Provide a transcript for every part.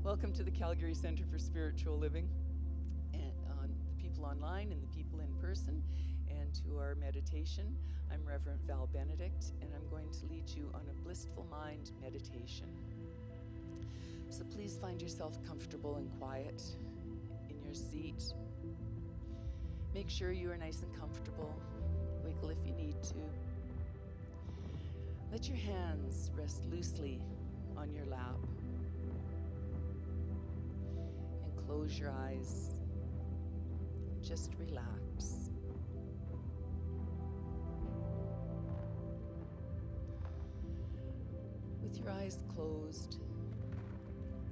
Welcome to the Calgary Centre for Spiritual Living, and the people online and the people in person, and to our meditation. I'm Reverend Val Benedict, and I'm going to lead you on a blissful mind meditation. So please find yourself comfortable and quiet in your seat. Make sure you are nice and comfortable. Wiggle if you need to. Let your hands rest loosely on your lap. And close your eyes. Just relax. With your eyes closed,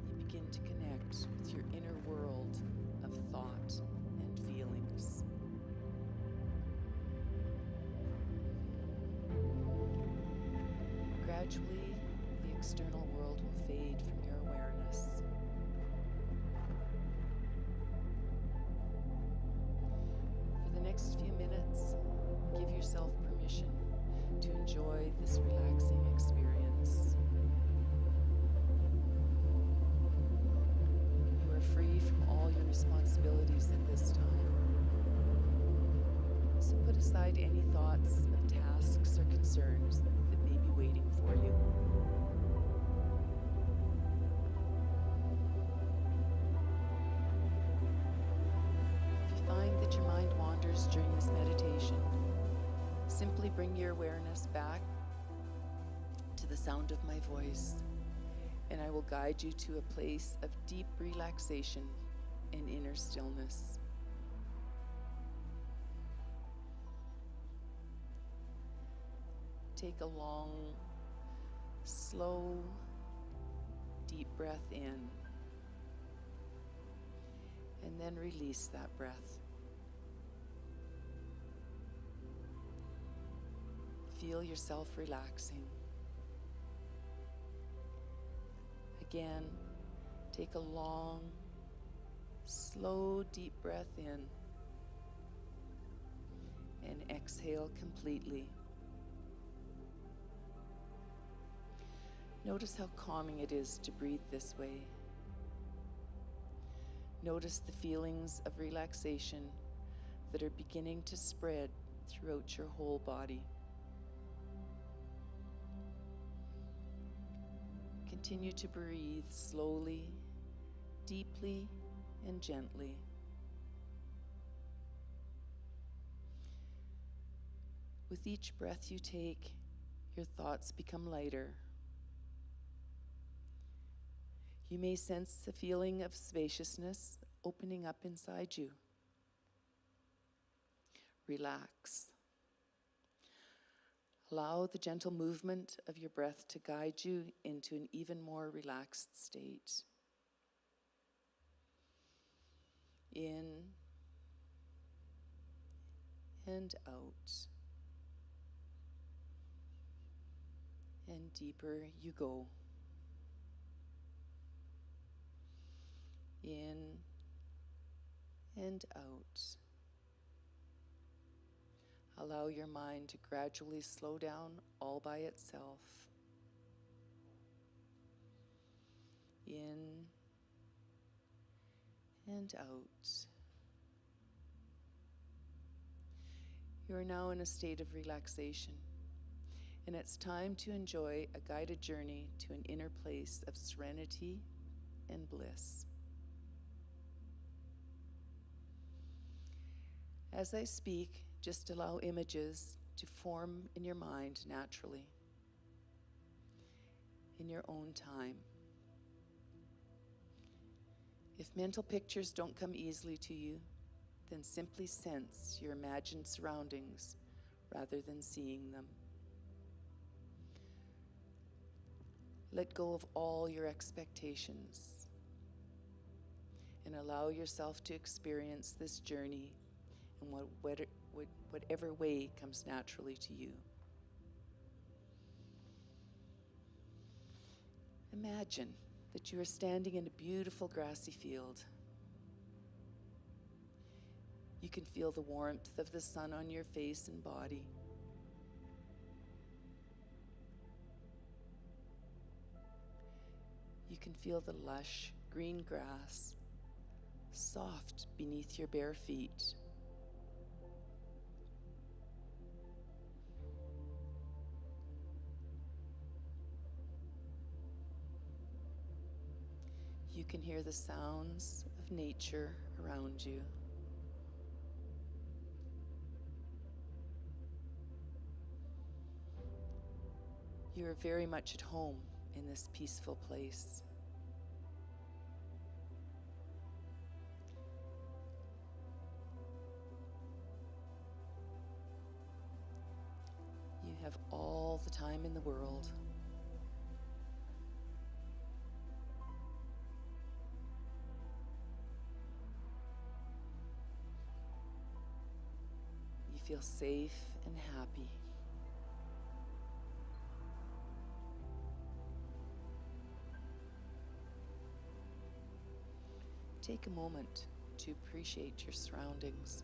you begin to connect with your inner world of thought and feelings. Gradually, the external world will fade from your awareness. For the next few minutes, give yourself permission to enjoy this relaxing experience. You are free from all your responsibilities at this time. So put aside any thoughts of tasks or concerns that may be waiting for you. If you find that your mind wanders during this meditation, simply bring your awareness back to the sound of my voice, and I will guide you to a place of deep relaxation and inner stillness. Take a long, slow, deep breath in, and then release that breath. Feel yourself relaxing. Again, take a long, slow, deep breath in, and exhale completely. Notice how calming it is to breathe this way. Notice the feelings of relaxation that are beginning to spread throughout your whole body. Continue to breathe slowly, deeply, and gently. With each breath you take, your thoughts become lighter. You may sense a feeling of spaciousness opening up inside you. Relax. Allow the gentle movement of your breath to guide you into an even more relaxed state. In and out. And deeper you go. In and out. Allow your mind to gradually slow down all by itself. In and out. You are now in a state of relaxation, and it's time to enjoy a guided journey to an inner place of serenity and bliss. As I speak, just allow images to form in your mind naturally, in your own time. If mental pictures don't come easily to you, then simply sense your imagined surroundings rather than seeing them. Let go of all your expectations and allow yourself to experience this journey in whatever way comes naturally to you. Imagine that you are standing in a beautiful grassy field. You can feel the warmth of the sun on your face and body. You can feel the lush green grass soft beneath your bare feet. You can hear the sounds of nature around you. You are very much at home in this peaceful place. You have all the time in the world. You feel safe and happy. Take a moment to appreciate your surroundings.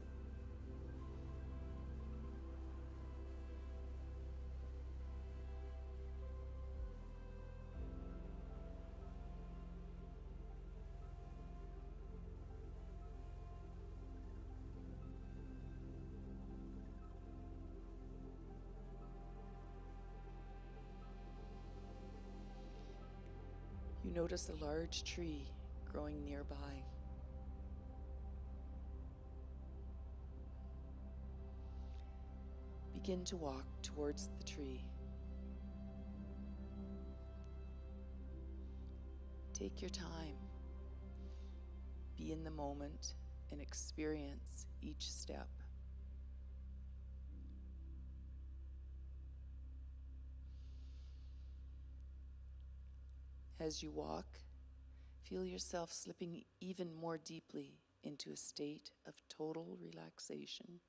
You notice a large tree growing nearby. Begin to walk towards the tree. Take your time. Be in the moment and experience each step. As you walk, feel yourself slipping even more deeply into a state of total relaxation.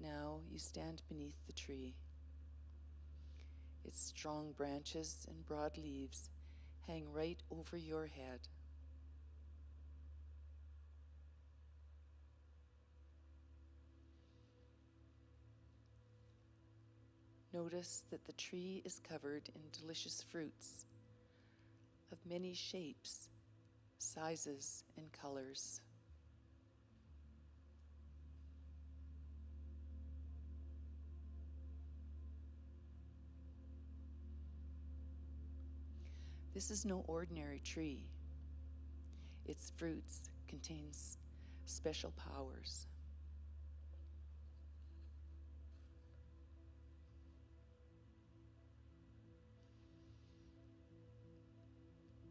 Now you stand beneath the tree. Its strong branches and broad leaves hang right over your head. Notice that the tree is covered in delicious fruits of many shapes, sizes, and colors. This is no ordinary tree. Its fruits contains special powers.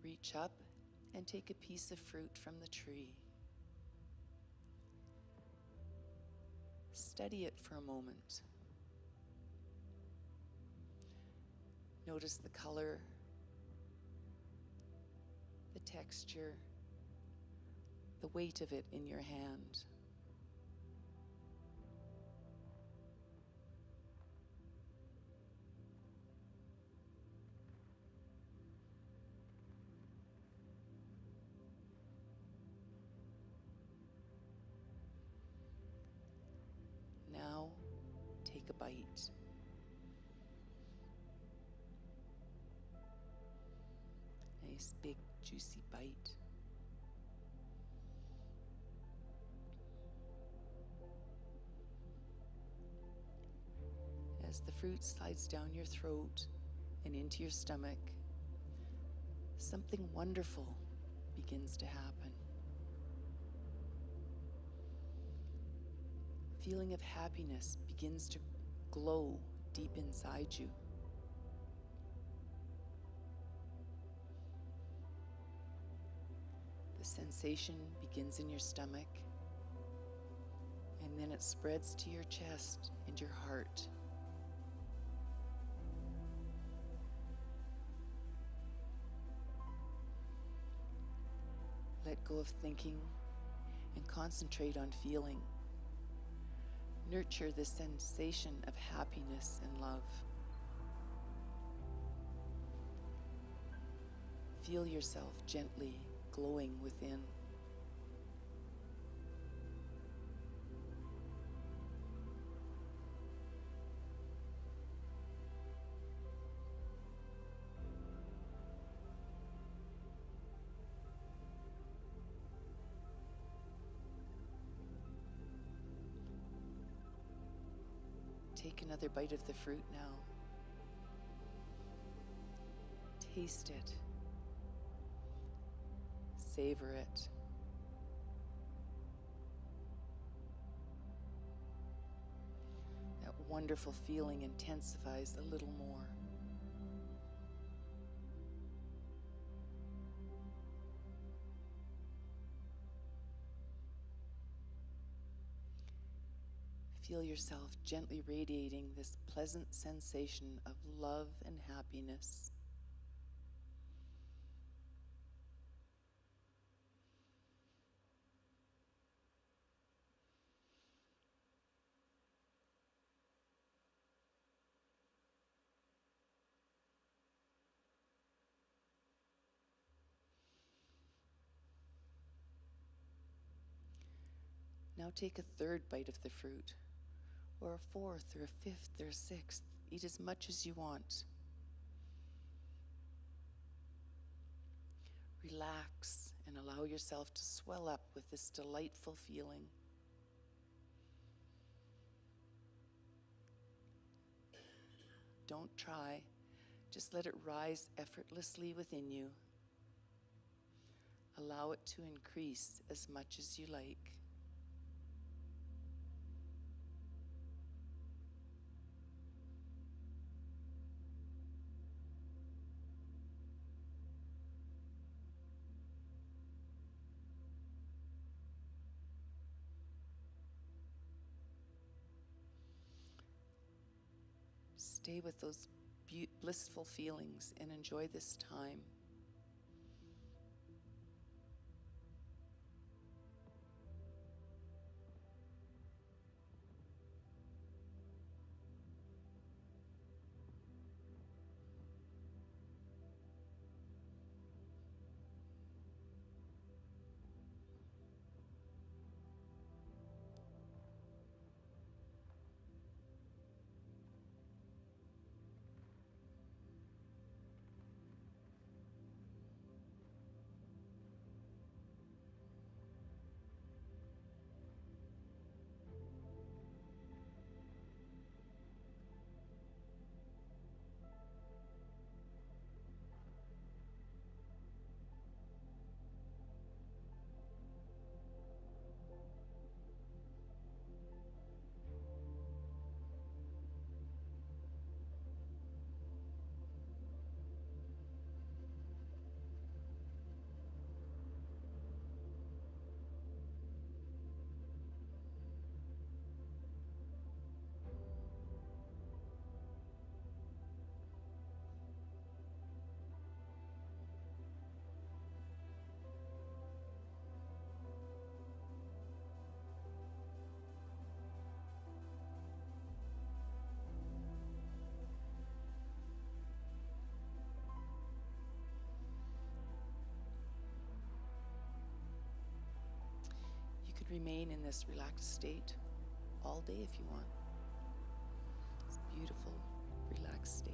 Reach up and take a piece of fruit from the tree. Study it for a moment. Notice the color, the texture, the weight of it in your hand. Now, take a bite. Nice, big, juicy bite. As the fruit slides down your throat and into your stomach, something wonderful begins to happen. A feeling of happiness begins to glow deep inside you. The sensation begins in your stomach, and then it spreads to your chest and your heart. Let go of thinking and concentrate on feeling. Nurture the sensation of happiness and love. Feel yourself gently glowing within. Take another bite of the fruit now. Taste it. Savor it. That wonderful feeling intensifies a little more. Feel yourself gently radiating this pleasant sensation of love and happiness. Now take a third bite of the fruit, or a fourth, or a fifth, or a sixth. Eat as much as you want. Relax and allow yourself to swell up with this delightful feeling. Don't try, just let it rise effortlessly within you. Allow it to increase as much as you like. Stay with those blissful feelings and enjoy this time. Remain in this relaxed state all day if you want. It's a beautiful, relaxed state.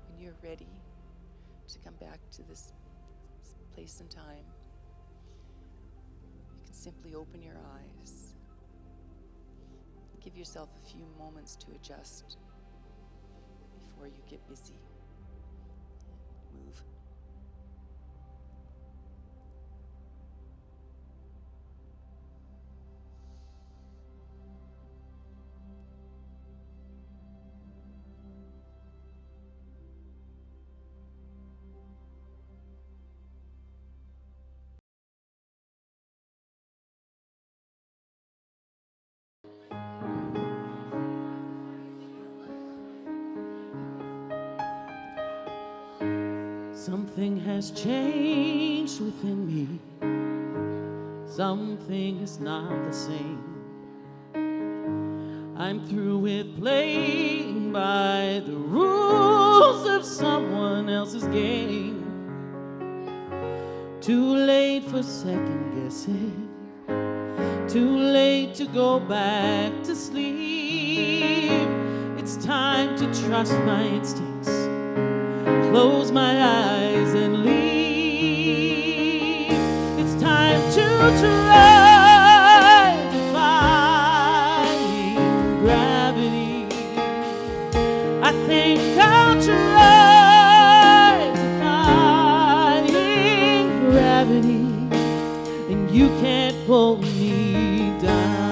When you're ready to come back to this place and time, simply open your eyes. Give yourself a few moments to adjust before you get busy. Move. Something has changed within me. Something is not the same. I'm through with playing by the rules of someone else's game. Too late for second guessing. Too late to go back to sleep. It's time to trust my instincts. Close my eyes and leave. It's time to try defying gravity. I think I'll try defying gravity, and you can't pull me down.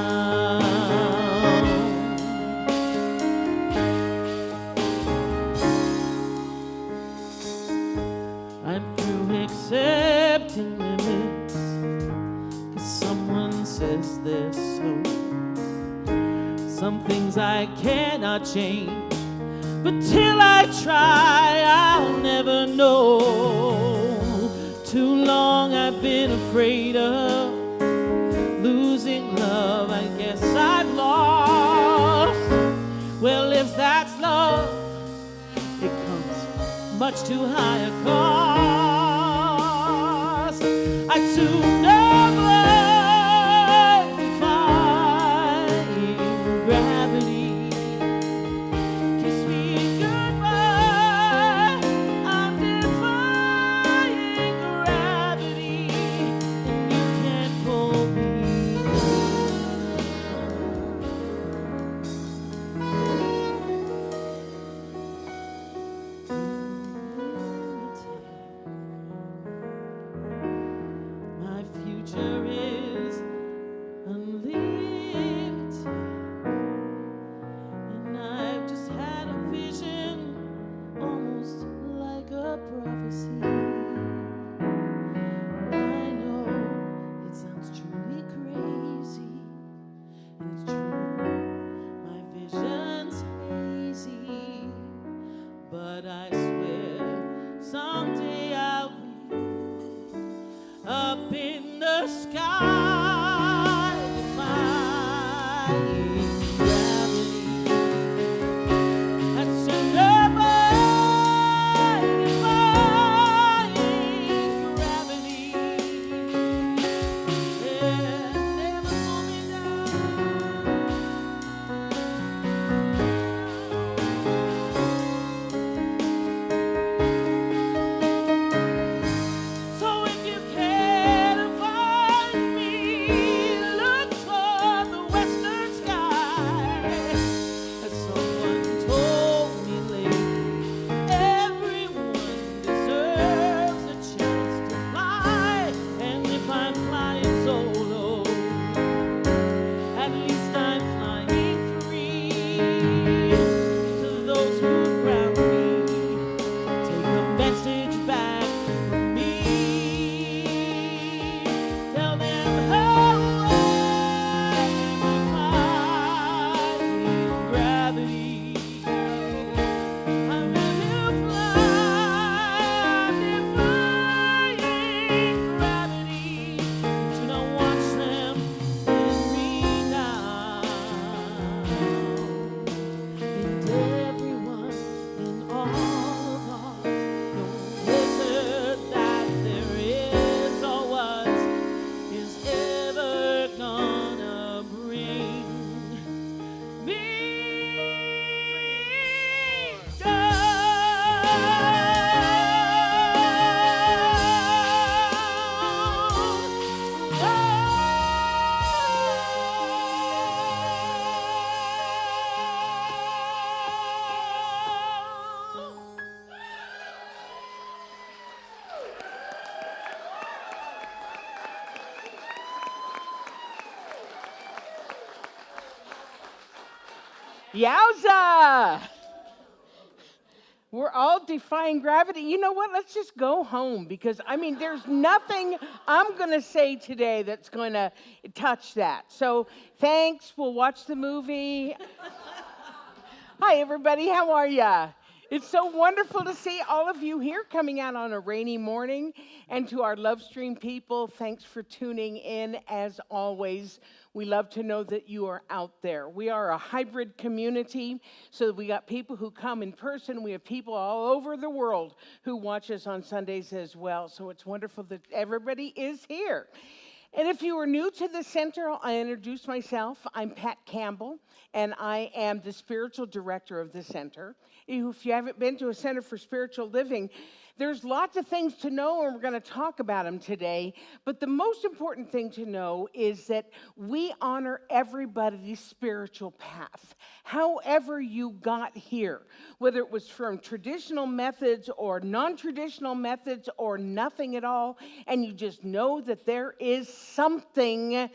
I'm through accepting limits, 'cause someone says they're so. Some things I cannot change, but till I try, I'll never know. Too long I've been afraid of losing love. I guess I've lost. Well, if that's love, it comes much too high a cost. I'd sooner defying gravity. Kiss me goodbye. I'm defying gravity, and you can't pull me My future is unlimited, and I've just had a vision, almost like a prophecy. I know it sounds truly crazy, and it's true, my vision's hazy, but I swear someday I'll be up in the sky, defying gravity. That's never defying gravity. Yeah, never pull me down. So if you care to find me, look toward the western sky. As someone told me lately, everyone deserves a chance to fly. And if I'm flying solo, at least I'm flying free. To those who ground me, take a message back from me. Tell them how I'm defying gravity. I'm ready to fly, defying gravity. Do not watch them in me now. And everyone in all of us, no blizzard that there is or was, is ever gonna bring me Yowza! We're all defying gravity. You know what? Let's just go home because, I mean, there's nothing I'm going to say today that's going to touch that. So thanks. We'll watch the movie. Hi, everybody. How are ya? It's so wonderful to see all of you here coming out on a rainy morning. And to our Love Stream people, thanks for tuning in as always. We love to know that you are out there. We are a hybrid community, so we got people who come in person. We have people all over the world who watch us on Sundays as well. So it's wonderful that everybody is here. And if you are new to the center, I'll introduce myself. I'm Pat Campbell, and I am the spiritual director of the center. If you haven't been to a center for spiritual living, there's lots of things to know, and we're going to talk about them today. But the most important thing to know is that we honor everybody's spiritual path, however you got here, whether it was from traditional methods or non-traditional methods or nothing at all, and you just know that there is something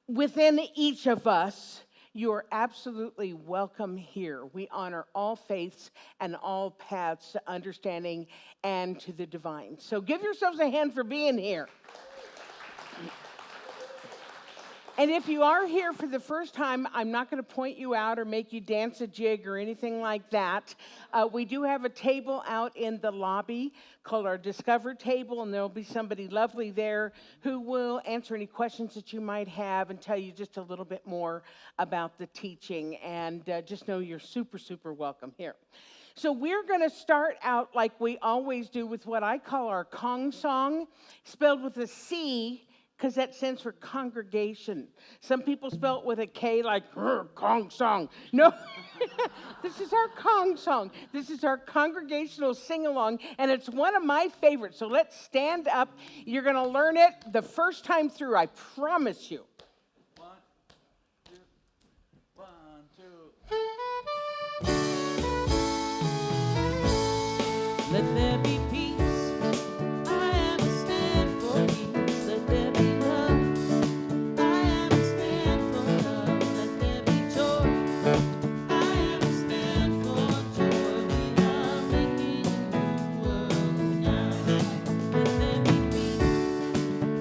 within each of us. You are absolutely welcome here. We honor all faiths and all paths to understanding and to the divine. So give yourselves a hand for being here. And if you are here for the first time, I'm not going to point you out or make you dance a jig or anything like that. We do have a table out in the lobby called our Discover table, and there'll be somebody lovely there who will answer any questions that you might have and tell you just a little bit more about the teaching. And just know you're super, super welcome here. So we're going to start out like we always do with what I call our Kong song, spelled with a C, because that stands for congregation. Some people spell it with a K, like Kong song. No, this is our Kong song. This is our congregational sing-along, and it's one of my favorites. So let's stand up. You're going to learn it the first time through, I promise you. 1, 2, 1, 2. Let there be peace. I am a stand for peace. Let there be love. I am a stand for love. Let there be joy. I am a stand for joy. We are making a new world now. Let there be peace.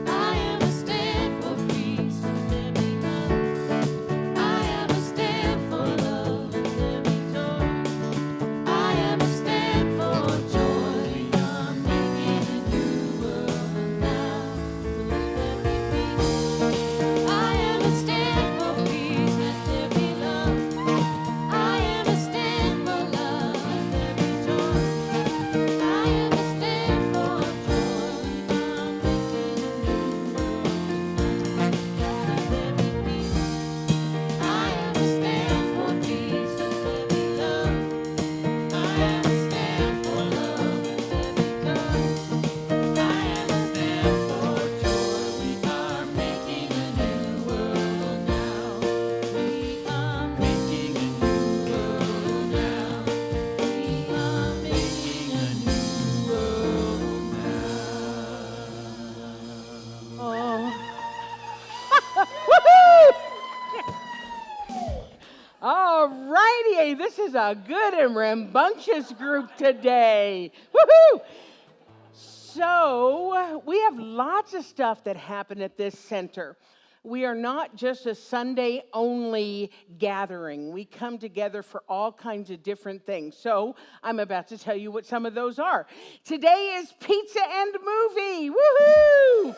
I am a stand for peace. Let there be love. I am a stand for love. Let there be joy. I am a stand for joy. We are making a new world now. Let there be peace. I am a stand for peace. Let there be love. I am a stand for love. Let there be joy. I am a stand for joy. We are making a new world now. Let there be peace. I am a stand for peace. Let there be love. I am a stand for love. Let there be joy. I am a stand for joy. We are making a new world now. We are making a new world now. We are making a new world now. Oh. Woohoo! All righty, this is a good and rambunctious group today. Woohoo! So, we have lots of stuff that happen at this center. We are not just a Sunday-only gathering. We come together for all kinds of different things. So, I'm about to tell you what some of those are. Today is Pizza and Movie. Woohoo!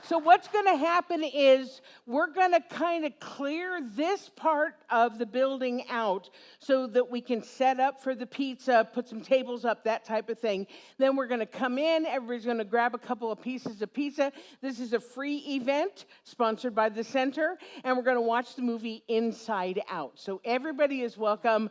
So what's going to happen is we're going to kind of clear this part of the building out so that we can set up for the pizza, put some tables up, that type of thing. Then we're going to come in. Everybody's going to grab a couple of pieces of pizza. This is a free event sponsored by the center, and we're going to watch the movie Inside Out. So everybody is welcome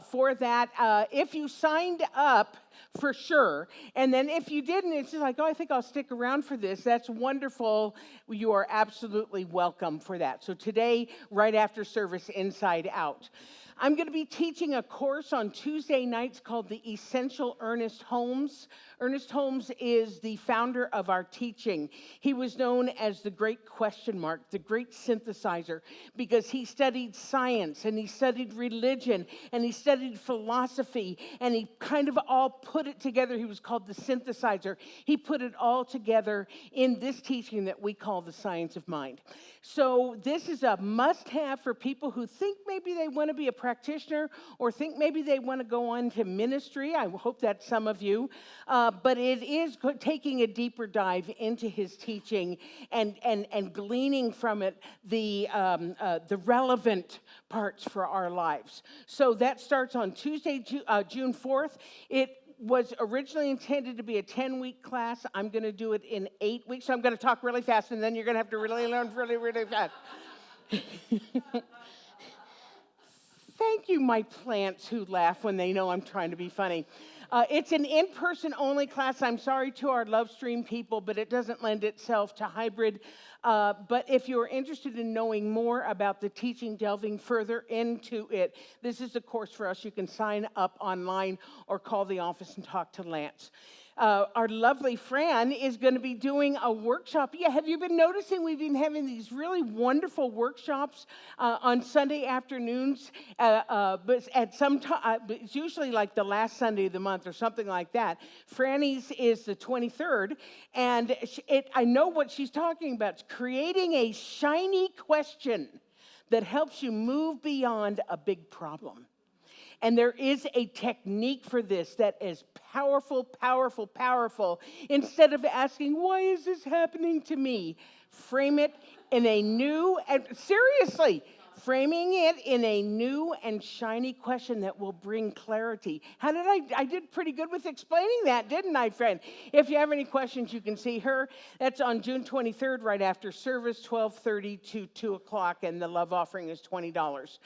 for that. If you signed up, for sure. And then if you didn't, it's just like, oh, I think I'll stick around for this. That's wonderful. You are absolutely welcome for that. So today, right after service, Inside Out. I'm going to be teaching a course on Tuesday nights called The Essential Ernest Holmes. Ernest Holmes is the founder of our teaching. He was known as the great question mark, the great synthesizer, because he studied science and he studied religion and he studied philosophy and he kind of all put it together. He was called the synthesizer. He put it all together in this teaching that we call the science of mind. So this is a must-have for people who think maybe they want to be a practitioner or think maybe they want to go on to ministry. I hope that's some of you. But it is taking a deeper dive into his teaching and gleaning from it the relevant parts for our lives. So that starts on Tuesday, June 4th. It was originally intended to be a 10-week class. I'm going to do it in 8 weeks. So I'm going to talk really fast, and then you're going to have to really learn really, really fast. Thank you, my plants who laugh when they know I'm trying to be funny. It's an in-person only class. I'm sorry to our Love Stream people, but it doesn't lend itself to hybrid. But if you're interested in knowing more about the teaching, delving further into it, this is a course for us. You can sign up online or call the office and talk to Lance. Our lovely Fran is going to be doing a workshop. Yeah, have you been noticing we've been having these really wonderful workshops on Sunday afternoons? But at some time, it's usually like the last Sunday of the month or something like that. Franny's is the 23rd, and I know what she's talking about. It's creating a shiny question that helps you move beyond a big problem. And there is a technique for this that is powerful, powerful, powerful. Instead of asking, why is this happening to me? Frame it in a new, and seriously, framing it in a new and shiny question that will bring clarity. How did I did pretty good with explaining that, didn't I, friend? If you have any questions, you can see her. That's on June 23rd, right after service, 12:30 to 2 o'clock, and the love offering is $20.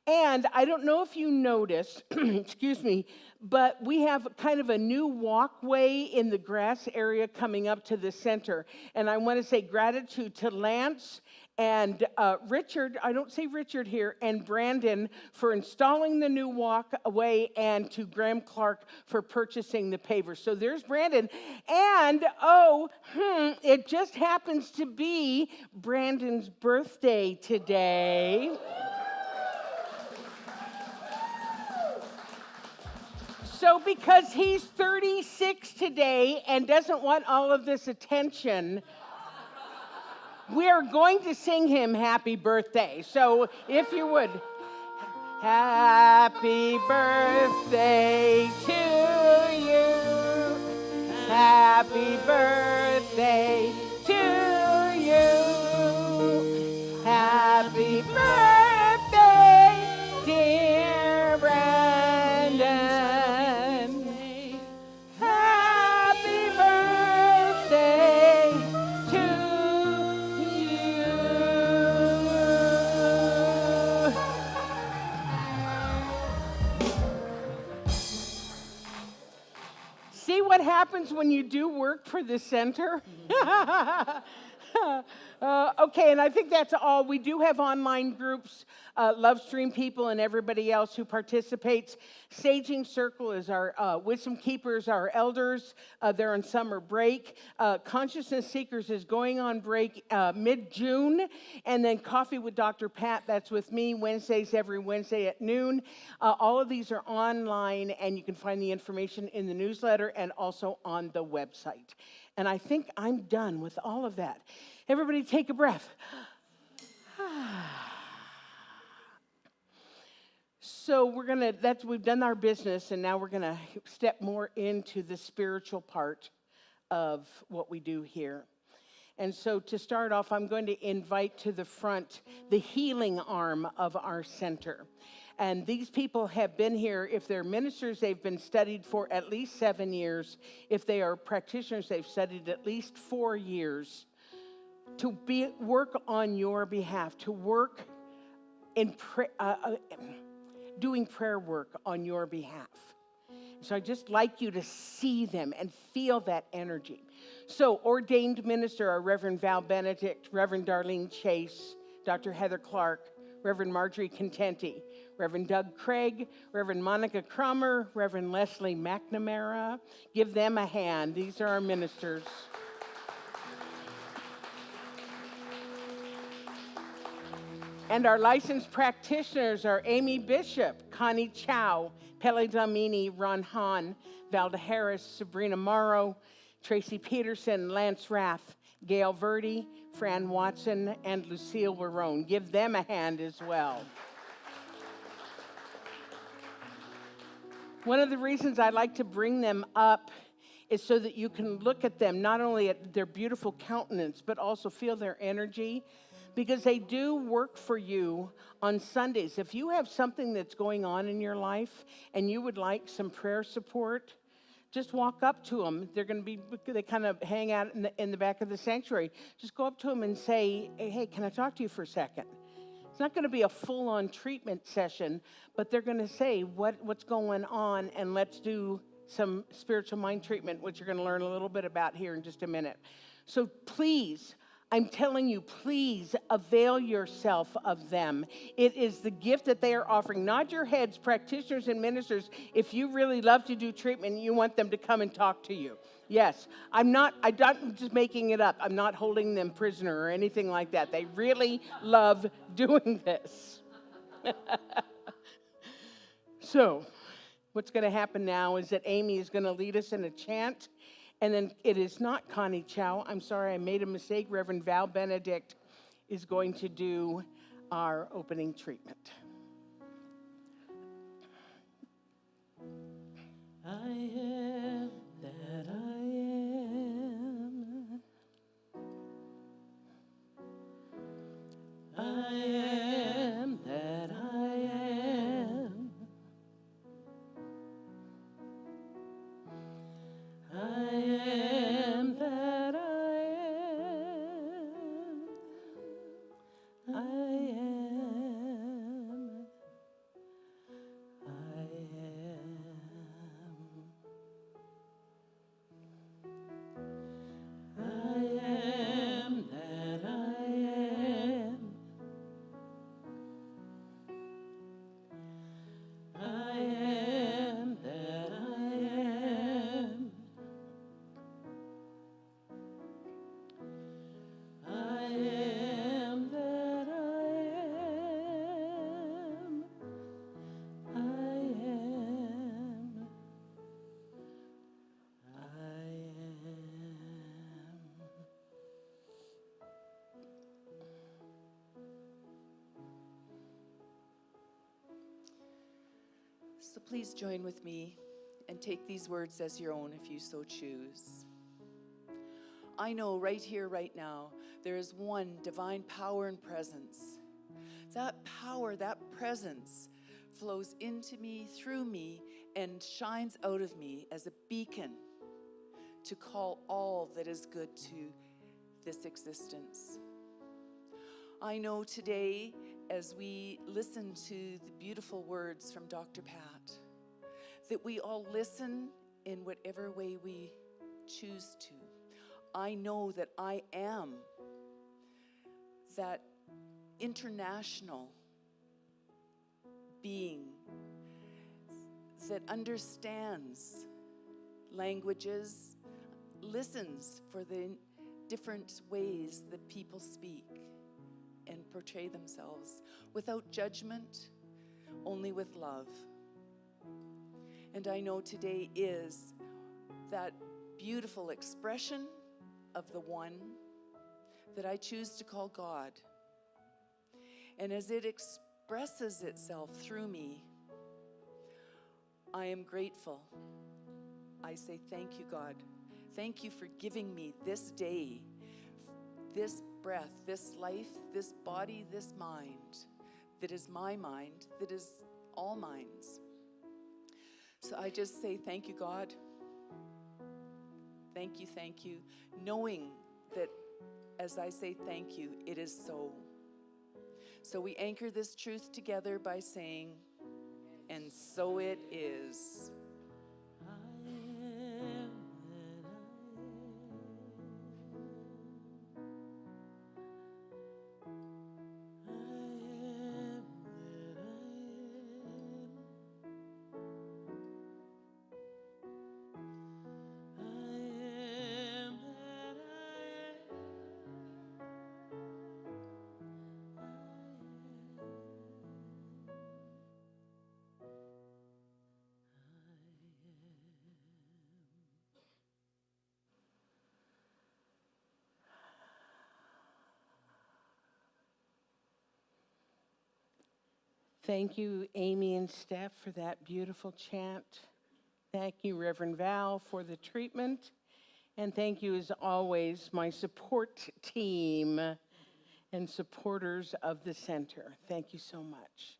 And I don't know if you noticed, excuse me, but we have kind of a new walkway in the grass area coming up to the center. And I want to say gratitude to Lance and Richard, I don't say Richard here, and Brandon for installing the new walkway, and to Graham Clark for purchasing the paver. So there's Brandon. And, it just happens to be Brandon's birthday today. So because he's 36 today and doesn't want all of this attention, we are going to sing him happy birthday. So if you would, happy birthday to you. Happy birthday to you. Happy birthday, dear Brandon. See what happens when you do work for the center? Okay, and I think that's all. We do have online groups, Love Stream people and everybody else who participates. Saging Circle is our Wisdom Keepers, our elders. They're on summer break. Consciousness Seekers is going on break mid-June. And then Coffee with Dr. Pat, that's with me, Wednesdays, every Wednesday at noon. All of these are online, and you can find the information in the newsletter and also on the website. And I think I'm done with all of that. Everybody take a breath. So we've done our business, and now we're gonna step more into the spiritual part of what we do here. And so to start off, I'm going to invite to the front the healing arm of our center. And these people have been here. If they're ministers, they've been studied for at least 7 years. If they are practitioners, they've studied at least 4 years to work on your behalf, to work in doing prayer work on your behalf. So I'd just like you to see them and feel that energy. So ordained minister are Reverend Val Benedict, Reverend Darlene Chase, Dr. Heather Clark, Reverend Marjorie Contenti, Reverend Doug Craig, Reverend Monica Crummer, Reverend Leslie McNamara. Give them a hand. These are our ministers. And our licensed practitioners are Amy Bishop, Connie Chow, Pele Damini, Ron Hahn, Valda Harris, Sabrina Morrow, Tracy Peterson, Lance Rath, Gail Verdi, Fran Watson, and Lucille Warone. Give them a hand as well. One of the reasons I like to bring them up is so that you can look at them, not only at their beautiful countenance, but also feel their energy, because they do work for you on Sundays. If you have something that's going on in your life and you would like some prayer support, just walk up to them. They kind of hang out in the back of the sanctuary. Just go up to them and say, hey, can I talk to you for a second? It's not going to be a full-on treatment session, but they're going to say what's going on, and let's do some spiritual mind treatment, which you're going to learn a little bit about here in just a minute. So please, I'm telling you, please avail yourself of them. It is the gift that they are offering. Nod your heads, practitioners and ministers. If you really love to do treatment, you want them to come and talk to you. Yes, I'm not just making it up. I'm not holding them prisoner or anything like that. They really love doing this. So, what's going to happen now is that Amy is going to lead us in a chant. And then it is not Connie Chow. I'm sorry, I made a mistake. Reverend Val Benedict is going to do our opening treatment. I am that I am. I am that I am. I am that I am. I am. I am. I am that I am. I am that I am. I am that I am. I am. I am. So please join with me and take these words as your own if you so choose. I know right here, right now, there is one divine power and presence. That power, that presence flows into me, through me, and shines out of me as a beacon to call all that is good to this existence. I know today, as we listen to the beautiful words from Dr. Pat, that we all listen in whatever way we choose to. I know that I am that international being that understands languages, listens for the different ways that people speak and portray themselves without judgment, only with love. And I know today is that beautiful expression of the one that I choose to call God. And as it expresses itself through me, I am grateful. I say, thank you, God. Thank you for giving me this day, this breath, this life, this body, this mind, that is my mind, that is all minds. So I just say, thank you, God. Thank you, knowing that as I say thank you, it is so. So we anchor this truth together by saying, and so it is. I am that I am. I am that I am. I am that I am. Thank you, Amy and Steph, for that beautiful chant. Thank you, Reverend Val, for the treatment. And thank you, as always, my support team and supporters of the center. Thank you so much.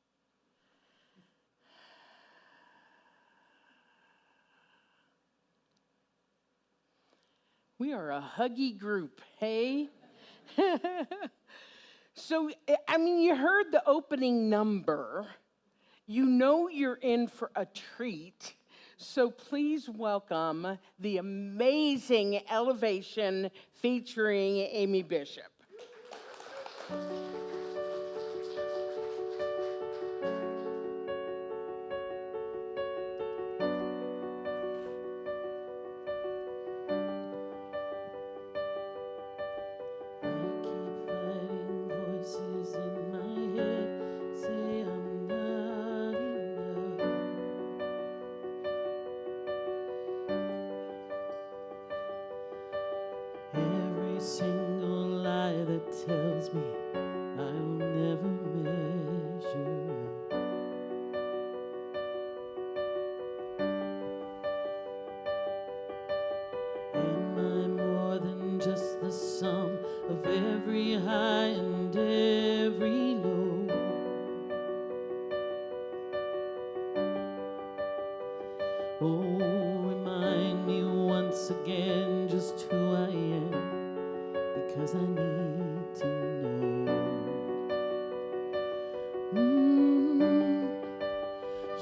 We are a huggy group, hey? So, I mean, you heard the opening number. You know you're in for a treat. So please welcome the amazing Elevation featuring Amy Bishop. Tells me I'll never measure up. Am I more than just the sum of every high and every low? Oh, remind me once again just who I am, because I need to know.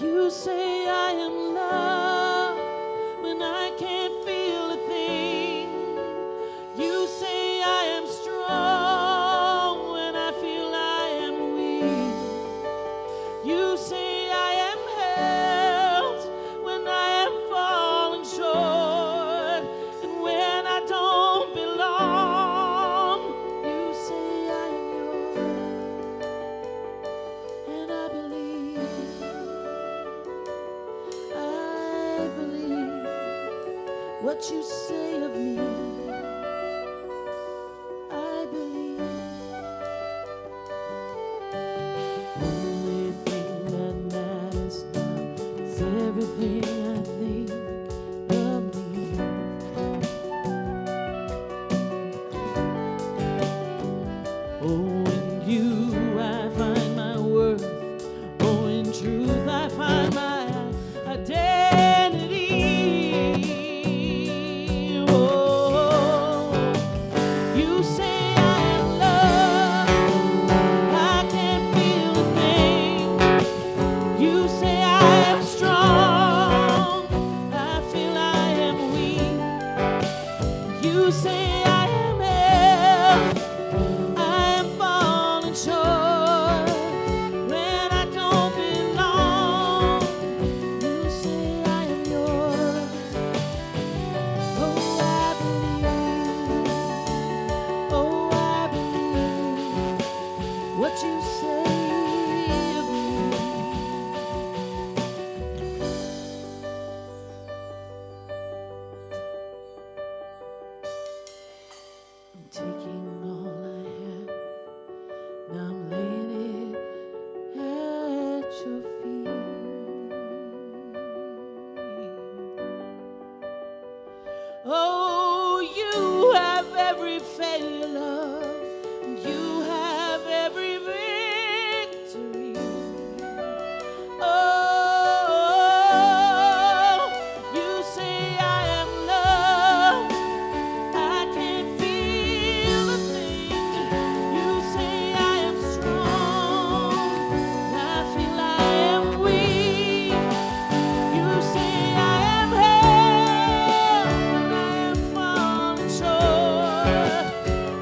You say I am loved when I can't feel a thing. You say I am strong when I feel I am weak. You say I am held when I am falling short, and when I don't belong. You say I am yours, and I believe what you say of me. I believe. Only thing that matters now is everything I think of me. Oh, in you I find my worth. Oh, in truth I find my identity. Oh, you have every failure, and you have every victory. Oh, you say I am loved, I can't feel a thing. You say I am strong, I feel I am weak. You say I am held,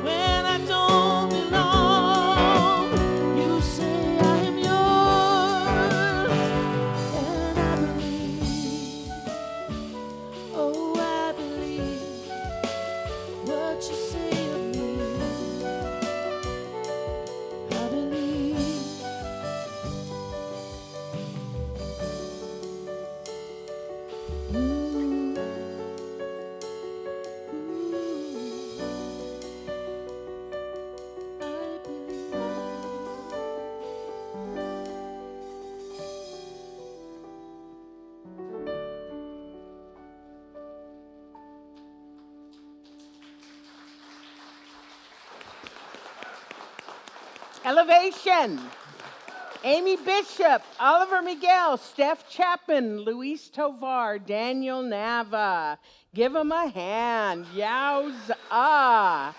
when I Elevation. Amy Bishop, Oliver Miguel, Steph Chapman, Luis Tovar, Daniel Nava. Give them a hand. Yowza.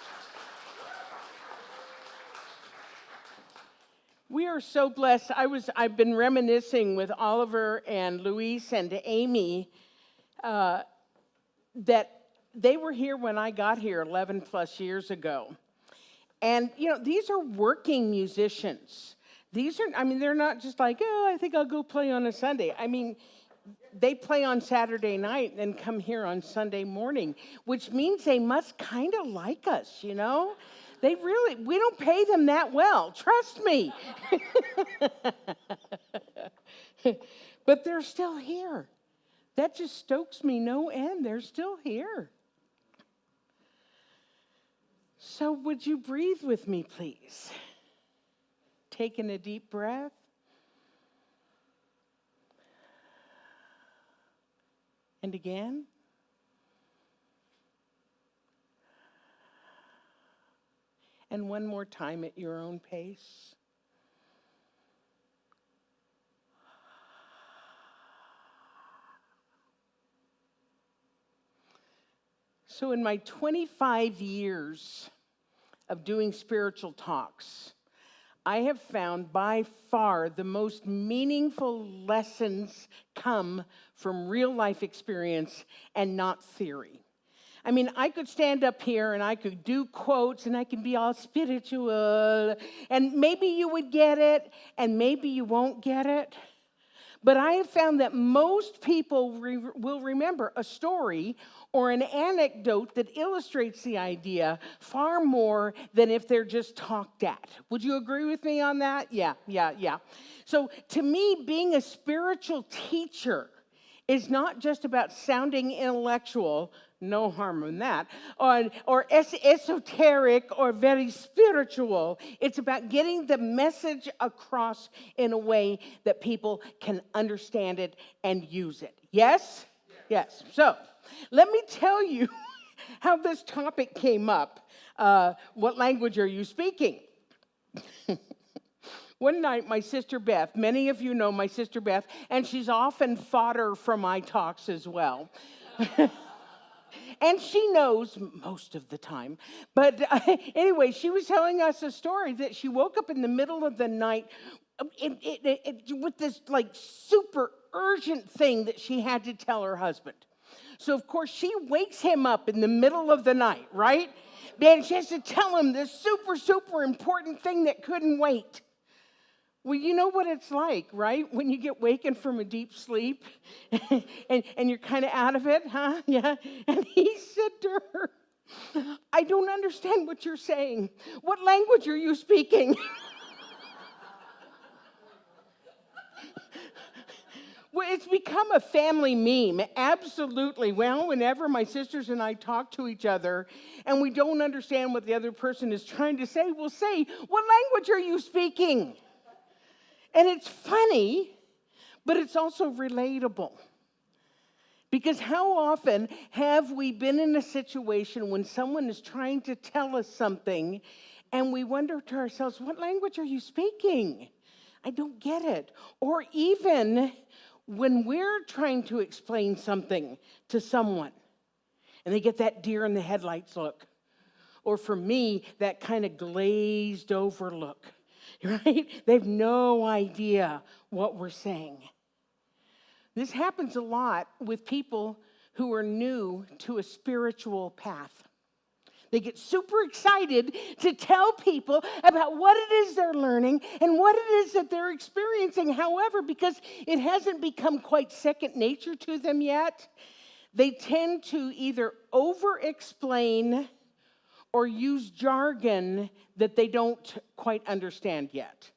We are so blessed. I've been reminiscing with Oliver and Luis and Amy that they were here when I got here 11 plus years ago. And, these are working musicians. They're not just like, oh, I think I'll go play on a Sunday. They play on Saturday night and then come here on Sunday morning, which means they must kind of like us, we don't pay them that well, trust me. But they're still here. That just stokes me no end. They're still here. So would you breathe with me, please? Taking a deep breath. And again. And one more time at your own pace. So in my 25 years of doing spiritual talks, I have found by far the most meaningful lessons come from real life experience and not theory. I could stand up here and I could do quotes and I can be all spiritual, and maybe you would get it and maybe you won't get it. But I have found that most people will remember a story or an anecdote that illustrates the idea far more than if they're just talked at. Would you agree with me on that? Yeah. So to me, being a spiritual teacher is not just about sounding intellectual, no harm in that, or esoteric or very spiritual. It's about getting the message across in a way that people can understand it and use it. Yes? Yes. So let me tell you how this topic came up. What language are you speaking? One night, my sister Beth, many of you know my sister Beth, and she's often fodder for my talks as well. And she knows most of the time. But anyway, she was telling us a story that she woke up in the middle of the night with this super urgent thing that she had to tell her husband. So, of course, she wakes him up in the middle of the night, right? And she has to tell him this super, super important thing that couldn't wait. Well, you know what it's like, right? When you get wakened from a deep sleep and you're kind of out of it, huh? Yeah. And he said to her, I don't understand what you're saying. What language are you speaking? Well, it's become a family meme, absolutely. Well, whenever my sisters and I talk to each other and we don't understand what the other person is trying to say, we'll say, what language are you speaking? And it's funny, but it's also relatable. Because how often have we been in a situation when someone is trying to tell us something and we wonder to ourselves, what language are you speaking? I don't get it. Or even when we're trying to explain something to someone and they get that deer in the headlights look. Or for me, that kind of glazed over look. Right? They have no idea what we're saying. This happens a lot with people who are new to a spiritual path. They get super excited to tell people about what it is they're learning and what it is that they're experiencing. However, because it hasn't become quite second nature to them yet, they tend to either over-explain or use jargon that they don't quite understand yet.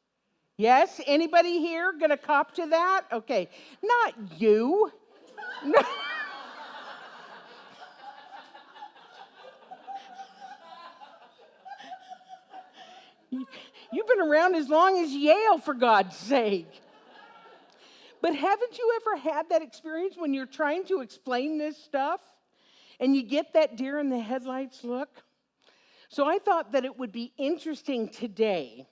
Yes? Anybody here gonna cop to that? Okay. Not you. No. You've been around as long as Yale, for God's sake. But haven't you ever had that experience when you're trying to explain this stuff and you get that deer in the headlights look? So I thought that it would be interesting today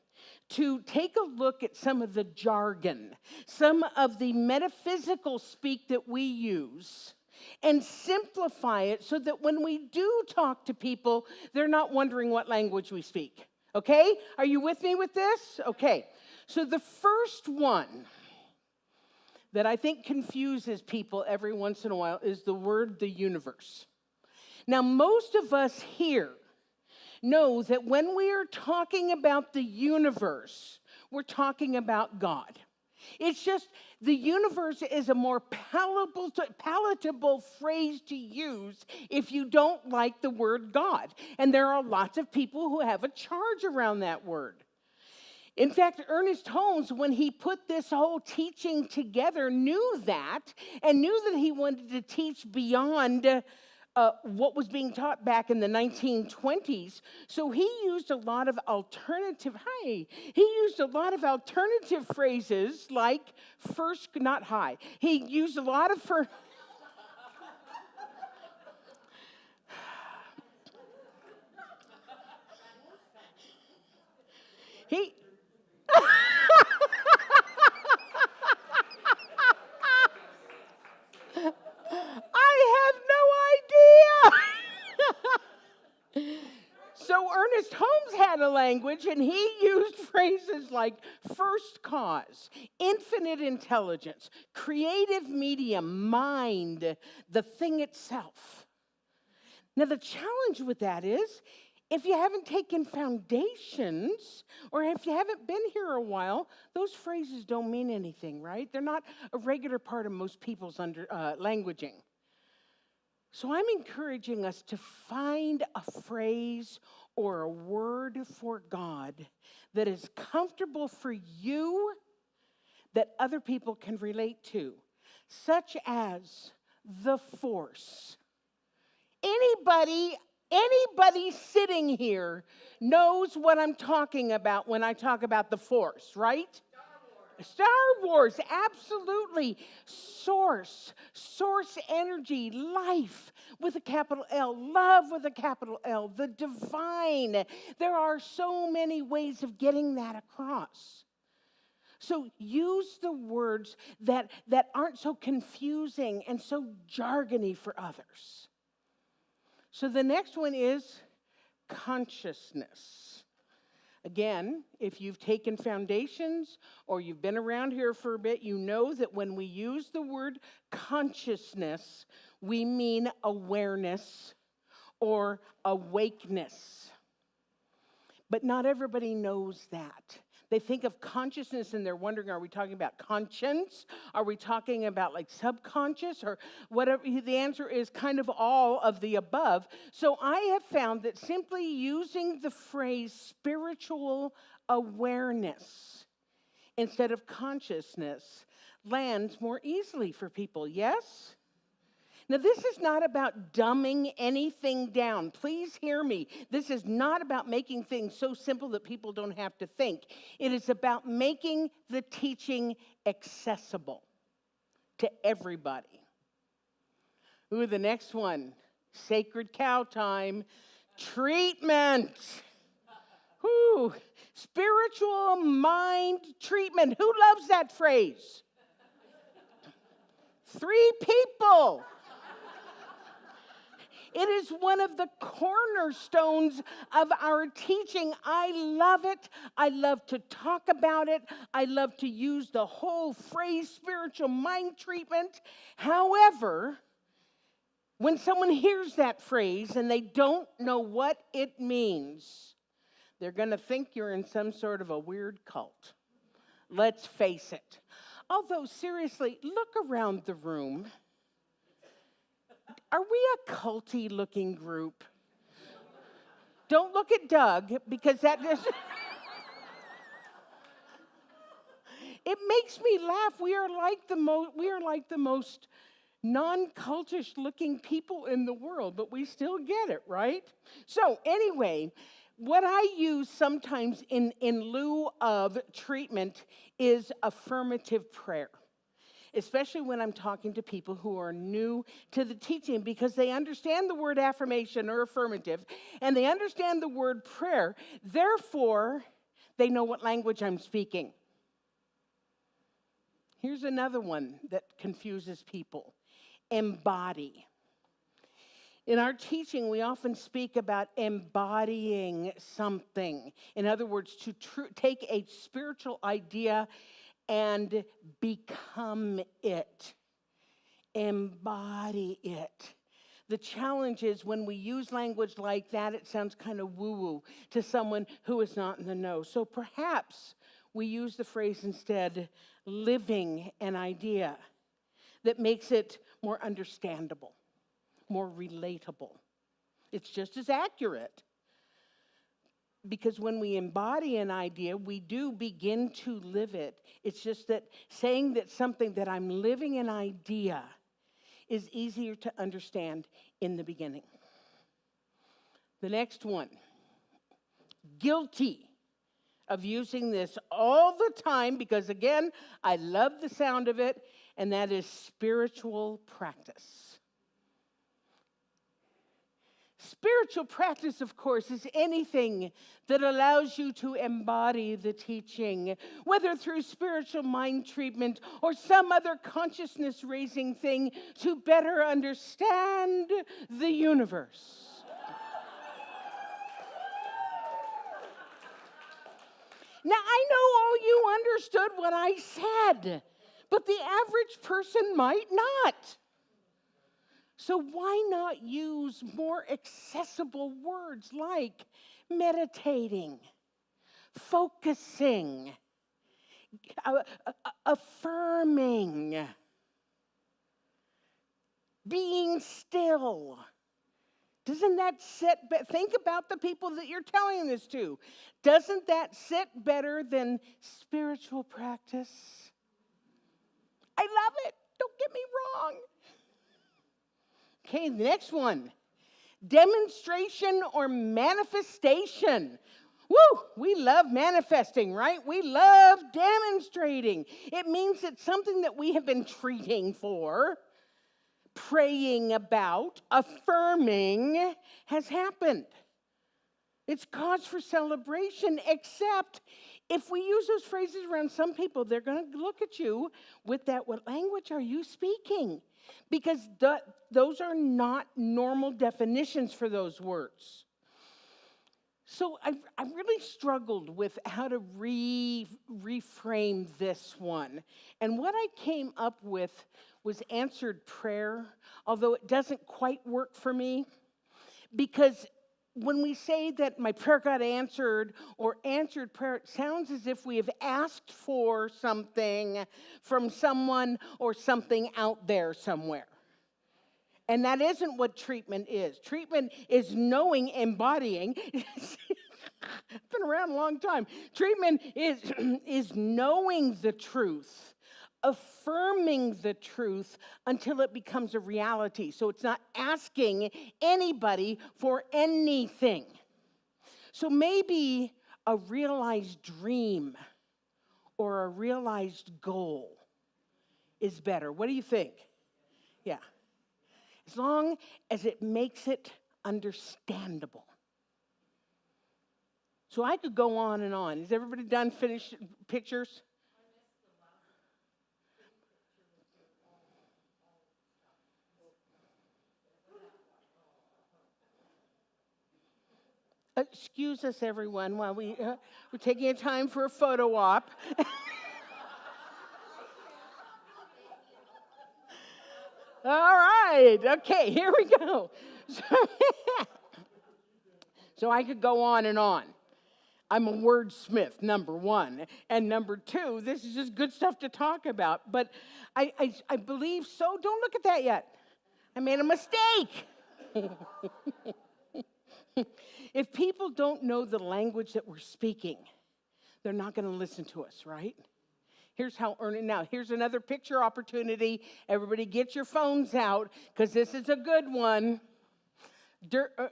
to take a look at some of the jargon, some of the metaphysical speak that we use, and simplify it so that when we do talk to people, they're not wondering what language we speak. Okay? Are you with me with this? Okay. So the first one that I think confuses people every once in a while is the word the universe. Now, most of us here know that when we are talking about the universe, we're talking about God. It's just the universe is a more palatable phrase to use if you don't like the word God. And there are lots of people who have a charge around that word. In fact, Ernest Holmes, when he put this whole teaching together, knew that and knew that he wanted to teach beyond what was being taught back in the 1920s. So he used a lot of alternative phrases like first, not high. He used a lot of he I have no idea. So Ernest Holmes had a language, and he used phrases like first cause, infinite intelligence, creative medium, mind, the thing itself. Now, the challenge with that is, if you haven't taken foundations, or if you haven't been here a while, those phrases don't mean anything, right? They're not a regular part of most people's languaging. So I'm encouraging us to find a phrase or a word for God that is comfortable for you, that other people can relate to, such as the force. Anybody sitting here knows what I'm talking about when I talk about the force, right? Star Wars, absolutely. Source energy, life with a capital L, love with a capital L, the divine. There are so many ways of getting that across. So use the words that aren't so confusing and so jargony for others. So the next one is consciousness. Again, if you've taken foundations or you've been around here for a bit, you know that when we use the word consciousness, we mean awareness or awakeness. But not everybody knows that. They think of consciousness and they're wondering, are we talking about conscience? Are we talking about like subconscious or whatever? The answer is kind of all of the above. So I have found that simply using the phrase spiritual awareness instead of consciousness lands more easily for people, yes? Now, this is not about dumbing anything down. Please hear me. This is not about making things so simple that people don't have to think. It is about making the teaching accessible to everybody. Ooh, the next one, sacred cow time, treatment. Ooh, spiritual mind treatment. Who loves that phrase? 3 people. It is one of the cornerstones of our teaching. I love it. I love to talk about it. I love to use the whole phrase spiritual mind treatment. However, when someone hears that phrase and they don't know what it means, they're going to think you're in some sort of a weird cult. Let's face it. Although, seriously, look around the room. Are we a culty-looking group? Don't look at Doug, because that just... It makes me laugh. We are like the most non-cultish-looking people in the world, but we still get it, right? So anyway, what I use sometimes in lieu of treatment is affirmative prayer. Especially when I'm talking to people who are new to the teaching, because they understand the word affirmation or affirmative, and they understand the word prayer. Therefore, They know what language I'm speaking. Here's another one that confuses people. Embody. In our teaching, we often speak about embodying something. In other words, to take a spiritual idea and become it. Embody it. The challenge is when we use language like that, it sounds kind of woo-woo to someone who is not in the know. So perhaps we use the phrase instead, living an idea, that makes it more understandable, more relatable. It's just as accurate. Because when we embody an idea, we do begin to live it. It's just that saying that something that I'm living an idea is easier to understand in the beginning. The next one, guilty of using this all the time because, again, I love the sound of it, and that is spiritual practice. Spiritual practice, of course, is anything that allows you to embody the teaching, whether through spiritual mind treatment or some other consciousness-raising thing to better understand the universe. Now, I know all you understood what I said, but the average person might not. So why not use more accessible words like meditating, focusing, affirming, being still? Doesn't that think about the people that you're telling this to. Doesn't that sit better than spiritual practice? I love it. Don't get me wrong. Okay, the next one. Demonstration or manifestation. Woo! We love manifesting, right? We love demonstrating. It means it's something that we have been treating for, praying about, affirming has happened. It's cause for celebration, except if we use those phrases around some people, they're going to look at you with that, what language are you speaking? Because those are not normal definitions for those words. So I really struggled with how to reframe this one. And what I came up with was answered prayer, although it doesn't quite work for me. Because when we say that my prayer got answered or answered prayer, it sounds as if we have asked for something from someone or something out there somewhere. And that isn't what treatment is. Treatment is knowing, embodying. I've been around a long time. Treatment is knowing the truth, affirming the truth until it becomes a reality. So it's not asking anybody for anything. So maybe a realized dream or a realized goal is better. What do you think? Yeah. As long as it makes it understandable. So I could go on and on. Is everybody done? Finished pictures? Excuse us, everyone, while we're taking a time for a photo op. All right, okay, here we go. So I could go on and on. I'm a wordsmith, number one. And number two, this is just good stuff to talk about. But I believe so. Don't look at that yet. I made a mistake. If people don't know the language that we're speaking, they're not going to listen to us, right? Here's how now, here's another picture opportunity. Everybody get your phones out, because this is a good one.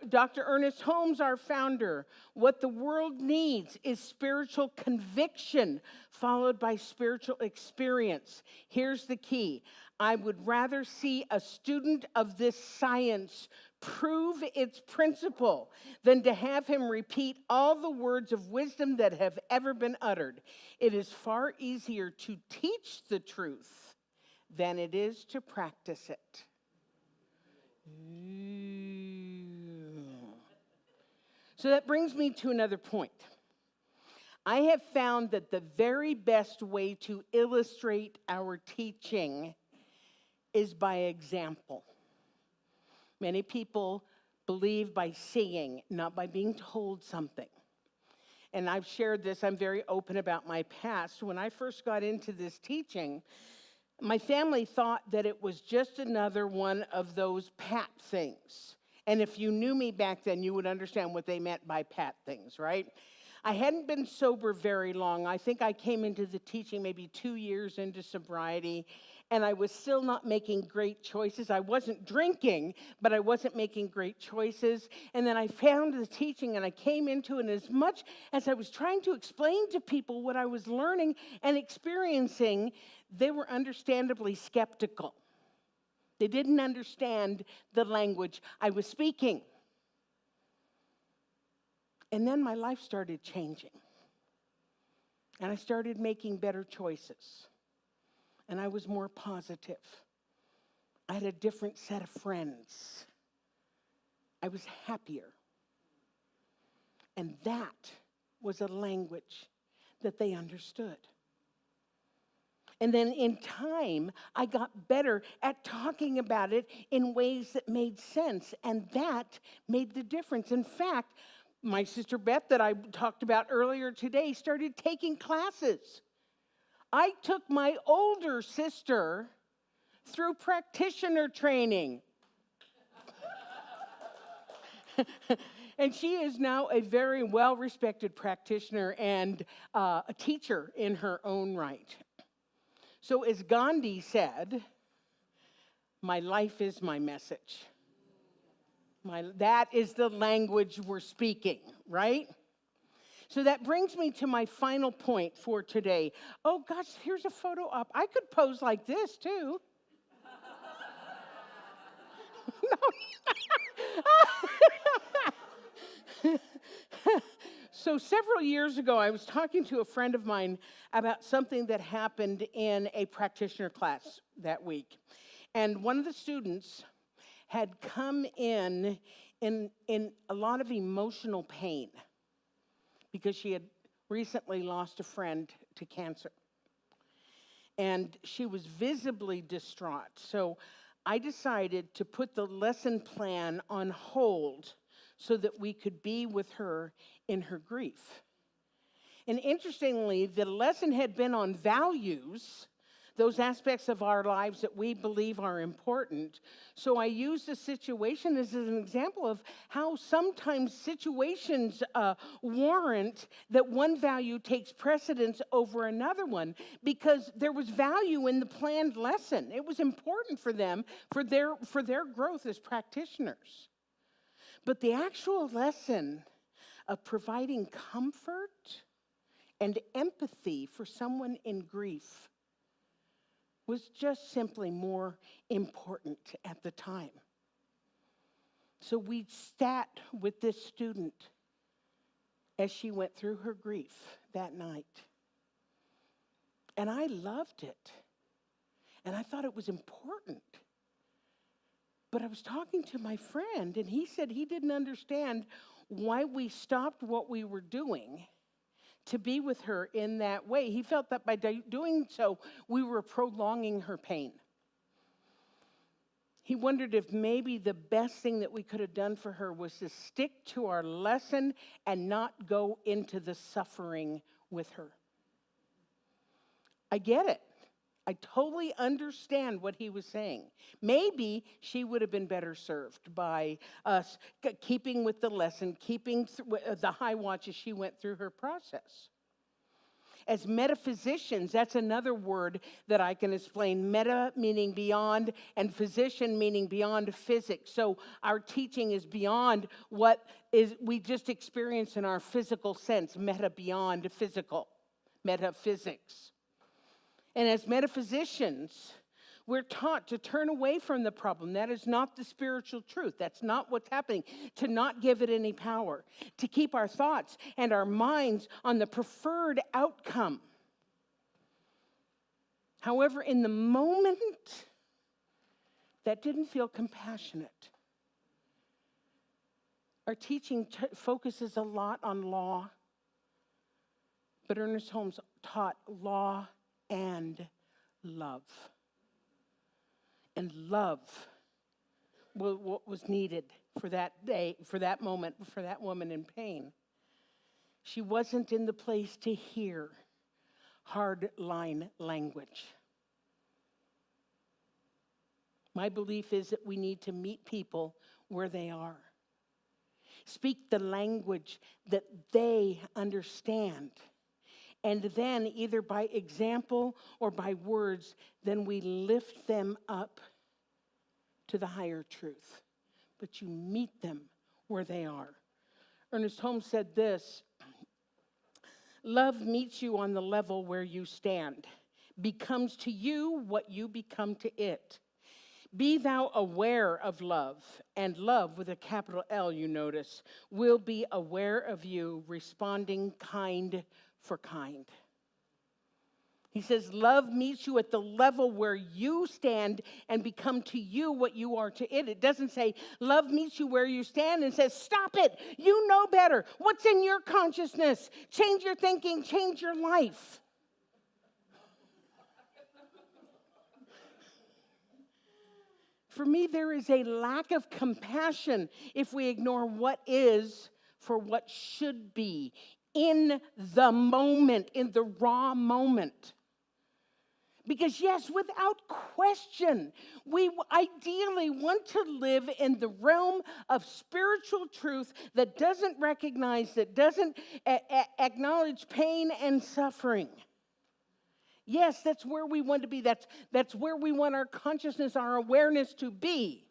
Dr. Ernest Holmes, our founder, what the world needs is spiritual conviction followed by spiritual experience. Here's the key. I would rather see a student of this science prove its principle than to have him repeat all the words of wisdom that have ever been uttered. It is far easier to teach the truth than it is to practice it. So that brings me to another point. I have found that the very best way to illustrate our teaching is by example. Many people believe by seeing, not by being told something. And I've shared this, I'm very open about my past. When I first got into this teaching, my family thought that it was just another one of those pat things. And if you knew me back then, you would understand what they meant by pat things, right? I hadn't been sober very long. I think I came into the teaching maybe 2 years into sobriety, and I was still not making great choices. I wasn't drinking, but I wasn't making great choices. And then I found the teaching, and I came into it, and as much as I was trying to explain to people what I was learning and experiencing, they were understandably skeptical. They didn't understand the language I was speaking. And then my life started changing. And I started making better choices. And I was more positive. I had a different set of friends. I was happier. And that was a language that they understood. And then in time, I got better at talking about it in ways that made sense. And that made the difference. In fact, my sister Beth, that I talked about earlier today, started taking classes. I took my older sister through practitioner training. And she is now a very well-respected practitioner and a teacher in her own right. So as Gandhi said, my life is my message. That is the language we're speaking, right? So that brings me to my final point for today. Oh gosh, here's a photo op. I could pose like this too. So several years ago, I was talking to a friend of mine about something that happened in a practitioner class that week. And one of the students had come in a lot of emotional pain because she had recently lost a friend to cancer. And she was visibly distraught. So I decided to put the lesson plan on hold so that we could be with her in her grief. And interestingly, the lesson had been on values, those aspects of our lives that we believe are important. So I used the situation as an example of how sometimes situations warrant that one value takes precedence over another one, because there was value in the planned lesson. It was important for them, for their growth as practitioners. But the actual lesson of providing comfort and empathy for someone in grief was just simply more important at the time. So we sat with this student as she went through her grief that night. And I loved it. And I thought it was important. But I was talking to my friend, and he said he didn't understand why we stopped what we were doing to be with her in that way. He felt that by doing so, we were prolonging her pain. He wondered if maybe the best thing that we could have done for her was to stick to our lesson and not go into the suffering with her. I get it. I totally understand what he was saying. Maybe she would have been better served by us keeping with the lesson, keeping the high watch as she went through her process. As metaphysicians, that's another word that I can explain. Meta meaning beyond, and physician meaning beyond physics. So our teaching is beyond what is we just experience in our physical sense. Meta beyond physical, metaphysics. And as metaphysicians, We're taught to turn away from the problem. That is not the spiritual truth. That's not what's happening. To not give it any power. To keep our thoughts and our minds on the preferred outcome. However, in the moment, that didn't feel compassionate. Our teaching focuses a lot on law. But Ernest Holmes taught law and love. And love was what was needed for that day, for that moment, for that woman in pain. She wasn't in the place to hear hard-line language. My belief is that we need to meet people where they are. Speak the language that they understand. And then, either by example or by words, then we lift them up to the higher truth. But you meet them where they are. Ernest Holmes said this, love meets you on the level where you stand, becomes to you what you become to it. Be thou aware of love, and love with a capital L, you notice, will be aware of you, responding kind for kind. He says, love meets you at the level where you stand and become to you what you are to it. It doesn't say, love meets you where you stand and says, stop it. You know better. What's in your consciousness? Change your thinking, change your life. For me, there is a lack of compassion if we ignore what is for what should be in the moment, in the raw moment. Because yes, without question, we ideally want to live in the realm of spiritual truth that doesn't recognize, that doesn't acknowledge pain and suffering. Yes, that's where we want to be. That's where we want our consciousness, our awareness to be.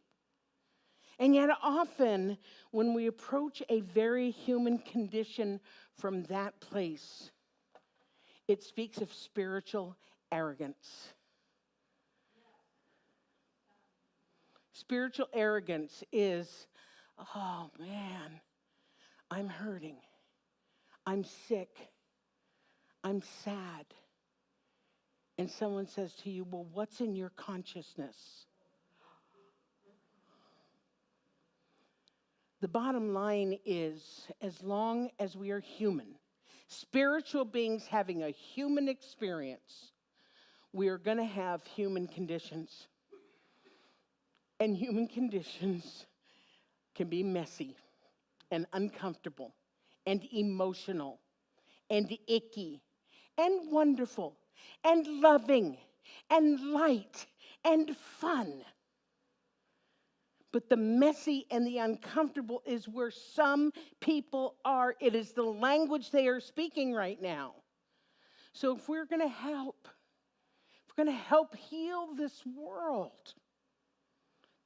And yet often, when we approach a very human condition from that place, it speaks of spiritual arrogance. Spiritual arrogance is, oh man, I'm hurting. I'm sick. I'm sad. And someone says to you, well, what's in your consciousness? The bottom line is, as long as we are human, spiritual beings having a human experience, we are going to have human conditions. And human conditions can be messy and uncomfortable and emotional and icky and wonderful and loving and light and fun. But the messy and the uncomfortable is where some people are. It is the language they are speaking right now. So if we're going to help heal this world,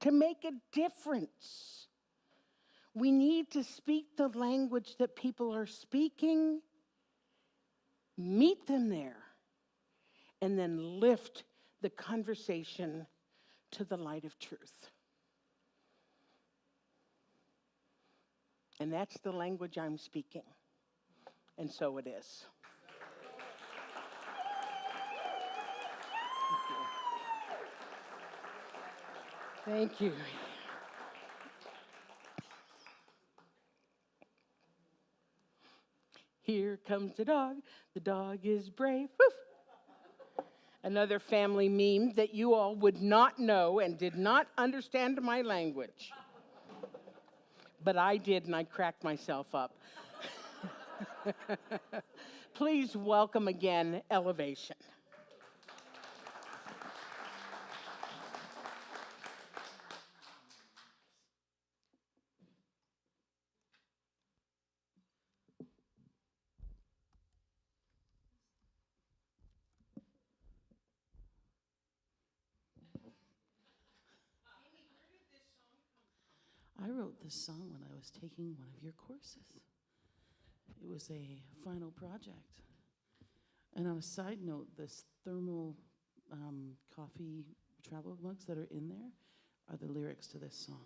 to make a difference, we need to speak the language that people are speaking, meet them there, and then lift the conversation to the light of truth. And that's the language I'm speaking. And so it is. Thank you. Here comes the dog. The dog is brave. Woof. Another family meme that you all would not know and did not understand my language. But I did, and I cracked myself up. Please welcome again, Elevation. I wrote this song when I was taking one of your courses. It was a final project. And on a side note, this thermal coffee travel mugs that are in there are the lyrics to this song.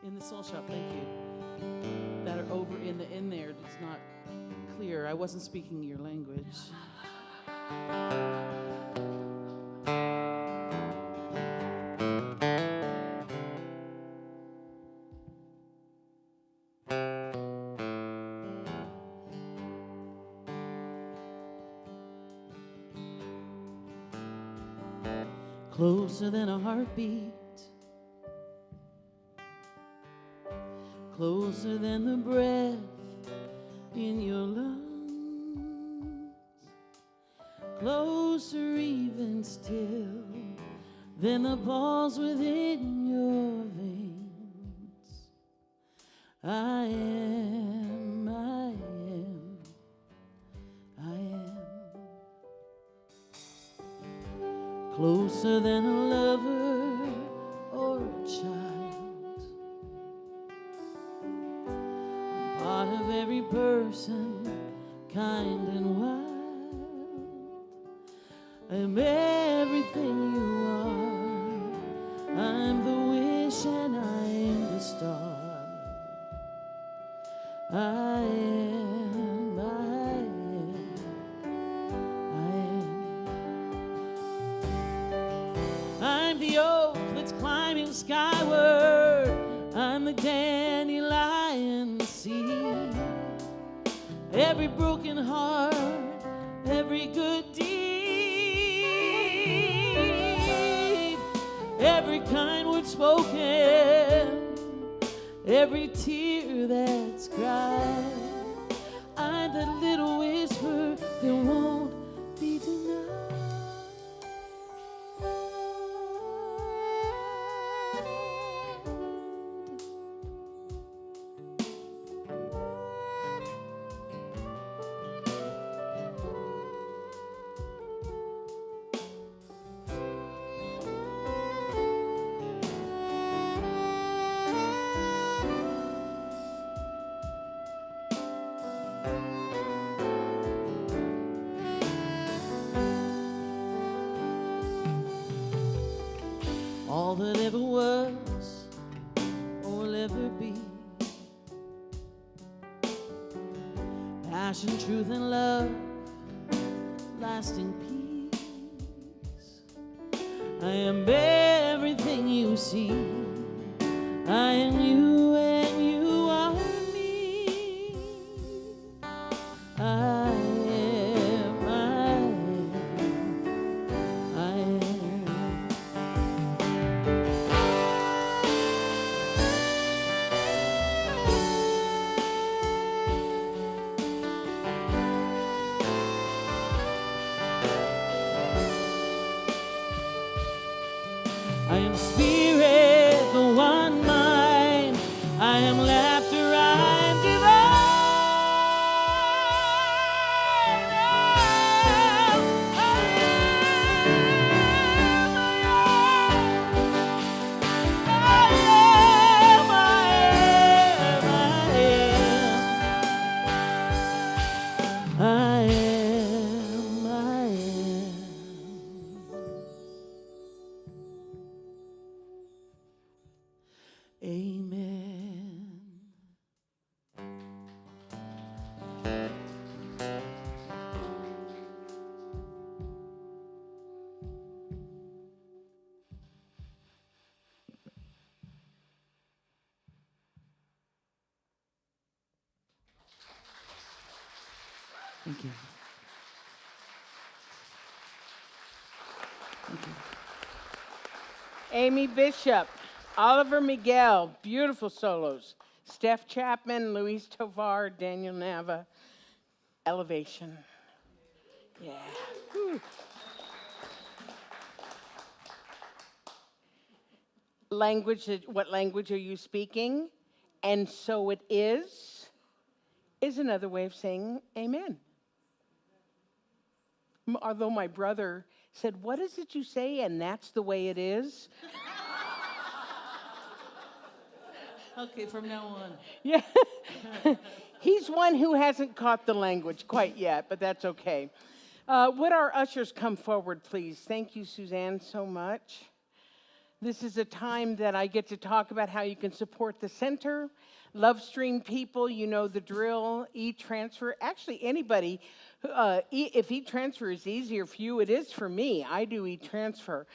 In the soul shop, thank you. That are over in there. It's not clear. I wasn't speaking your language. Closer than a heartbeat, closer than the breath in your lungs, closer even still than the pulse within your veins. I am, I am, I am. Closer than a lover or a child. I'm part of every person, kind and wild. I am everything you are. I'm the wish and I am the star. I am, I am, I am. I'm the oak that's climbing skyward. I'm the dandelion seed. Every broken heart, every good deed, every kind word spoken, every tear that's cried. I'm that little whisper that won't be denied. All that ever was or will ever be, passion, truth, and love, lasting peace. I am everything you see. I am you and you are me. I am, I am, I am. I am spirit, the one mind. I am laughter, I am divine. I am, I am. Amen. Thank you. Thank you. Amy Bishop, Oliver Miguel, beautiful solos. Steph Chapman, Luis Tovar, Daniel Nava, Elevation. Yeah. Whew. What language are you speaking? And so it is another way of saying amen. Although my brother said, "What is it you say?" And that's the way it is. Okay, from now on. Yeah. He's one who hasn't caught the language quite yet, but that's okay. Would our ushers come forward, please? Thank you, Suzanne, so much. This is a time that I get to talk about how you can support the center. Love Stream people, you know the drill. E-transfer, actually anybody, if e-transfer is easier for you, it is for me. I do e-transfer.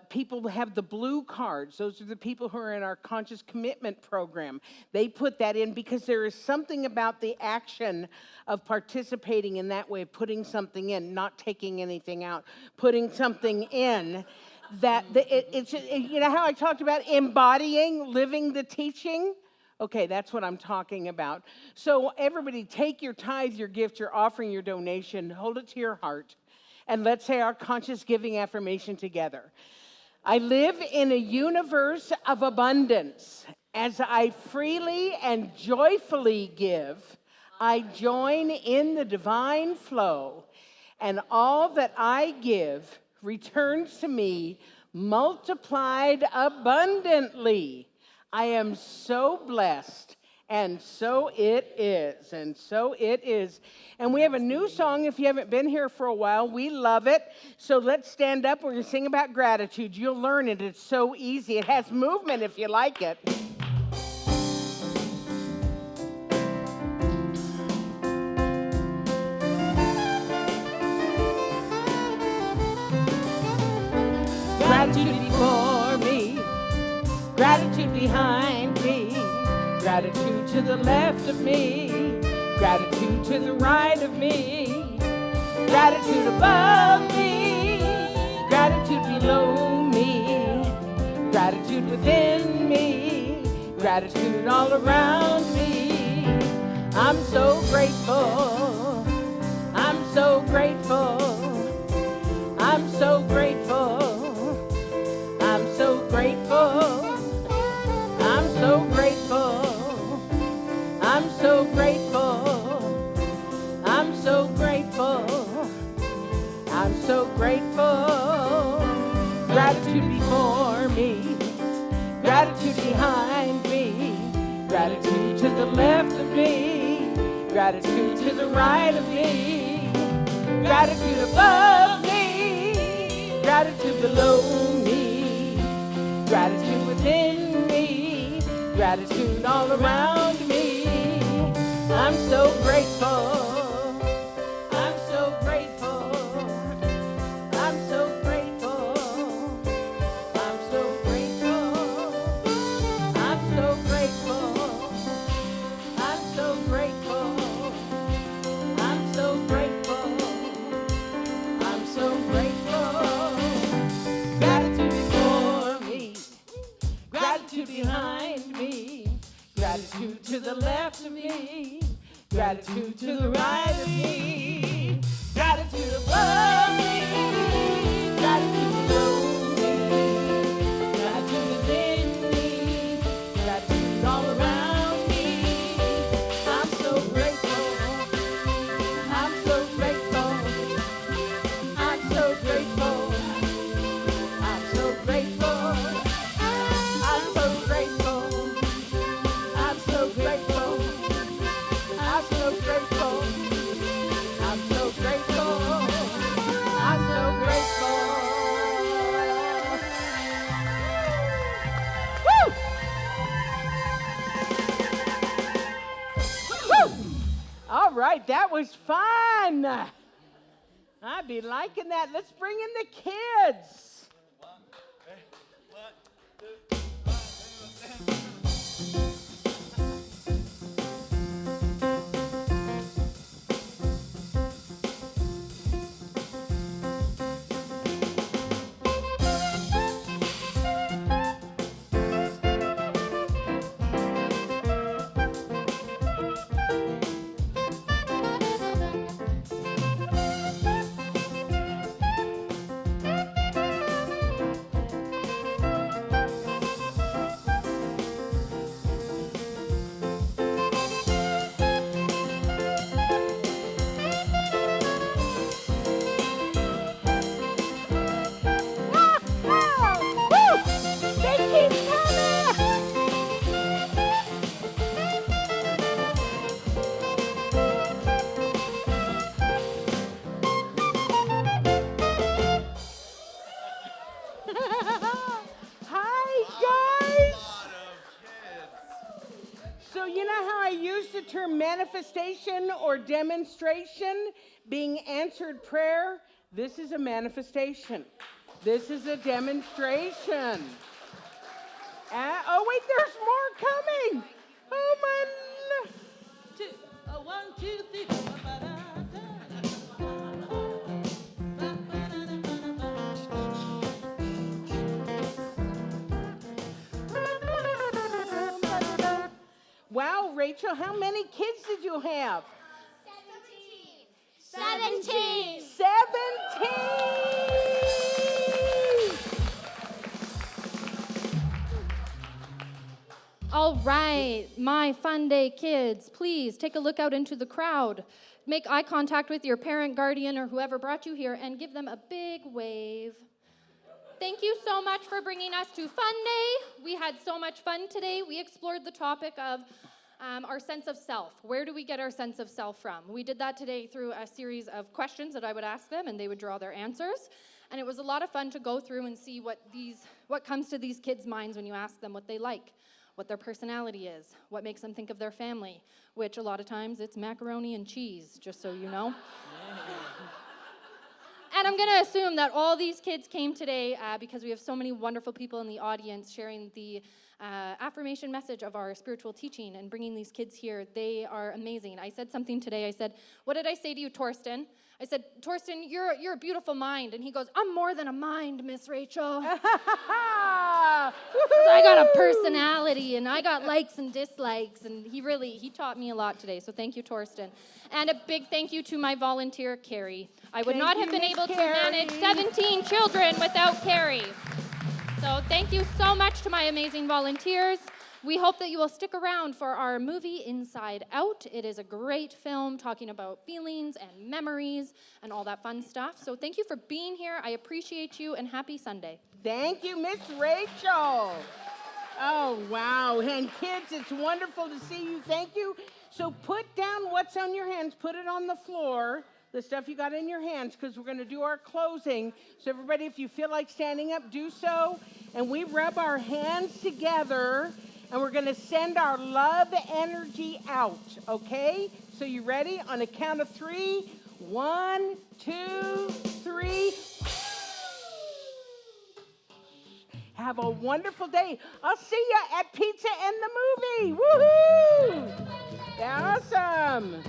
People have the blue cards. Those are the people who are in our conscious commitment program. They put that in because there is something about the action of participating in that way, putting something in, not taking anything out, putting something in. You know how I talked about embodying, living the teaching? Okay, that's what I'm talking about. So everybody take your tithe, your gift, your offering, your donation, hold it to your heart, and let's say our conscious giving affirmation together. I live in a universe of abundance. As I freely and joyfully give, I join in the divine flow, and all that I give returns to me multiplied abundantly. I am so blessed, and so it is, and so it is. And we have a new song. If you haven't been here for a while, we love it. So let's stand up. We're going to sing about gratitude. You'll learn it. It's so easy. It has movement if you like it. Gratitude before me, gratitude behind me, gratitude to the left of me, gratitude to the right of me, gratitude above me, gratitude below me, gratitude within me, gratitude all around me. I'm so grateful, I'm so grateful, I'm so grateful. I'm so grateful, I'm so grateful, I'm so grateful, I'm so grateful, I'm so grateful. Gratitude before me, gratitude behind me, gratitude to the left of me, gratitude to the right of me, gratitude above me, gratitude below me, gratitude within me, gratitude all around me. I'm so grateful, I'm so grateful, I'm so grateful, I'm so grateful, I'm so grateful, I'm so grateful, I'm so grateful, I'm so grateful. Gratitude before me, gratitude behind me, gratitude to the left of me, gratitude to the right of me, gratitude above me, gratitude below me, gratitude within me, gratitude all around me. I'm so grateful, I'm so grateful, I'm so grateful, I'm so grateful, I'm so grateful, I'm so grateful, I'm so grateful, I'm so grateful, I'm so grateful. Woo! Woo! All right, that was fun. I'd be liking that. Let's bring in the kids. the term manifestation or demonstration, being answered prayer, this is a manifestation. This is a demonstration. Oh, wait, there's more coming. Oh, my. One, two, three. Wow, Rachel, how many kids did you have? 17. 17! All right, my fun day kids, please take a look out into the crowd. Make eye contact with your parent, guardian, or whoever brought you here and give them a big wave. Thank you so much for bringing us to Fun Day. We had so much fun today. We explored the topic of our sense of self. Where do we get our sense of self from? We did that today through a series of questions that I would ask them, and they would draw their answers. And it was a lot of fun to go through and see what comes to these kids' minds when you ask them what they like, what their personality is, what makes them think of their family, which a lot of times it's macaroni and cheese, just so you know. And I'm going to assume that all these kids came today because we have so many wonderful people in the audience sharing the affirmation message of our spiritual teaching and bringing these kids here. They are amazing. I said something today. I said, what did I say to you, Torsten? I said, Torsten, you're a beautiful mind. And he goes, I'm more than a mind, Miss Rachel. Because I got a personality, and I got likes and dislikes. And he taught me a lot today. So thank you, Torsten. And a big thank you to my volunteer, Carrie. I would not have been able to manage 17 children without Carrie. So thank you so much to my amazing volunteers. We hope that you will stick around for our movie, Inside Out. It is a great film talking about feelings and memories and all that fun stuff. So thank you for being here. I appreciate you, and happy Sunday. Thank you, Miss Rachel. Oh, wow. And kids, it's wonderful to see you. Thank you. So put down what's on your hands. Put it on the floor, the stuff you got in your hands, because we're going to do our closing. So everybody, if you feel like standing up, do so. And we rub our hands together, and we're going to send our love energy out, okay? So you ready? On a count of 3. 1, 2, 3. Have a wonderful day. I'll see you at Pizza and the Movie. Woohoo! Awesome.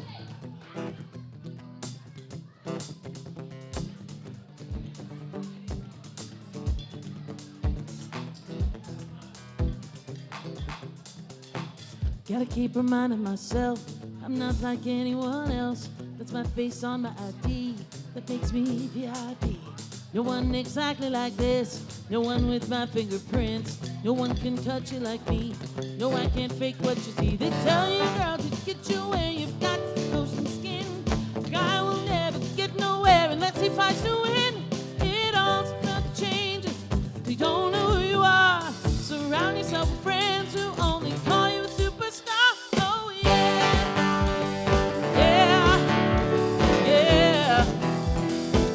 Gotta keep reminding myself I'm not like anyone else. That's my face on my ID that makes me VIP. No one exactly like this, no one with my fingerprints. No one can touch you like me, no, I can't fake what you see. They tell you, girl, to get you where you've got ocean skin. A guy will never get nowhere unless he fights to win. It all changes, they don't know who you are. Surround yourself with friends who only call you a superstar. Oh yeah, yeah, yeah.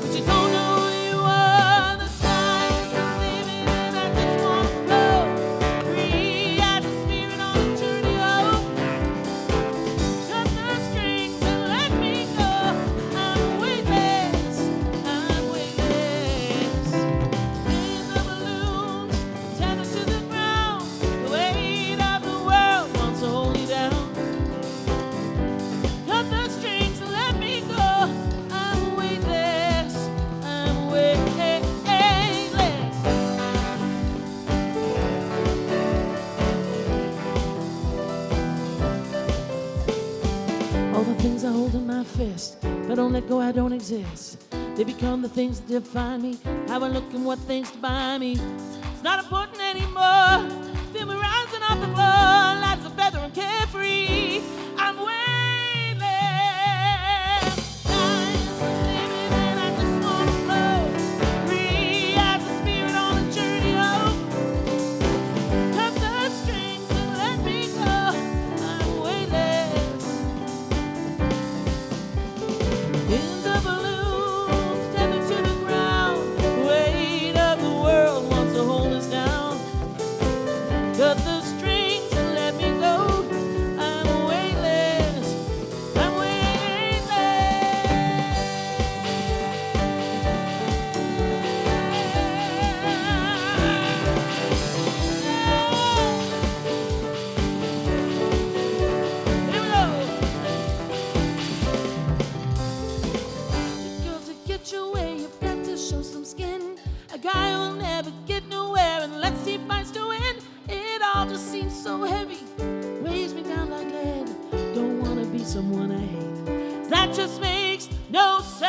But you don't know who you are. The times I'm living and I just want to flow free as a spirit on a journey. Oh, cut the strings and let me go. I'm weightless, I'm weightless. In the balloons, tethered to the ground. The weight of the world wants to hold you down. Cut the strings and let me go. I'm weightless, I'm weightless. All the things I hold in my fist, if I don't let go, I don't exist. They become the things that define me, how I look and what things to buy me. It's not important anymore. Feel me rising off the floor, light as a feather, I'm carefree. I'm weightless. Times I'm living and I just want to flow free as a spirit on a journey. Oh, cut the strings and let me go. I'm weightless. In the balloons, tethered to the ground, the weight of the world wants to hold us down. Cut the strings and let me go. I'm that just makes no sense.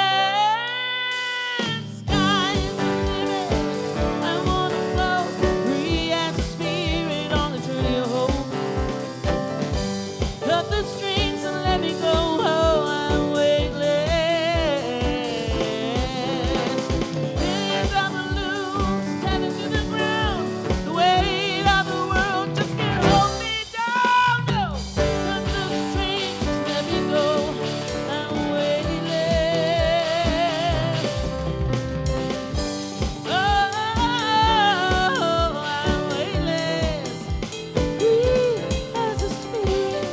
Sky is the limit. I wanna flow free as a spirit on the journey of hope. Cut the strings and let me go. Oh, I'm weightless. Millions of balloons tethered to the ground. The weight of the world just can't hold me down. No, cut the strings, just let me go. I'm weightless. Oh, I'm weightless. Free as a spirit.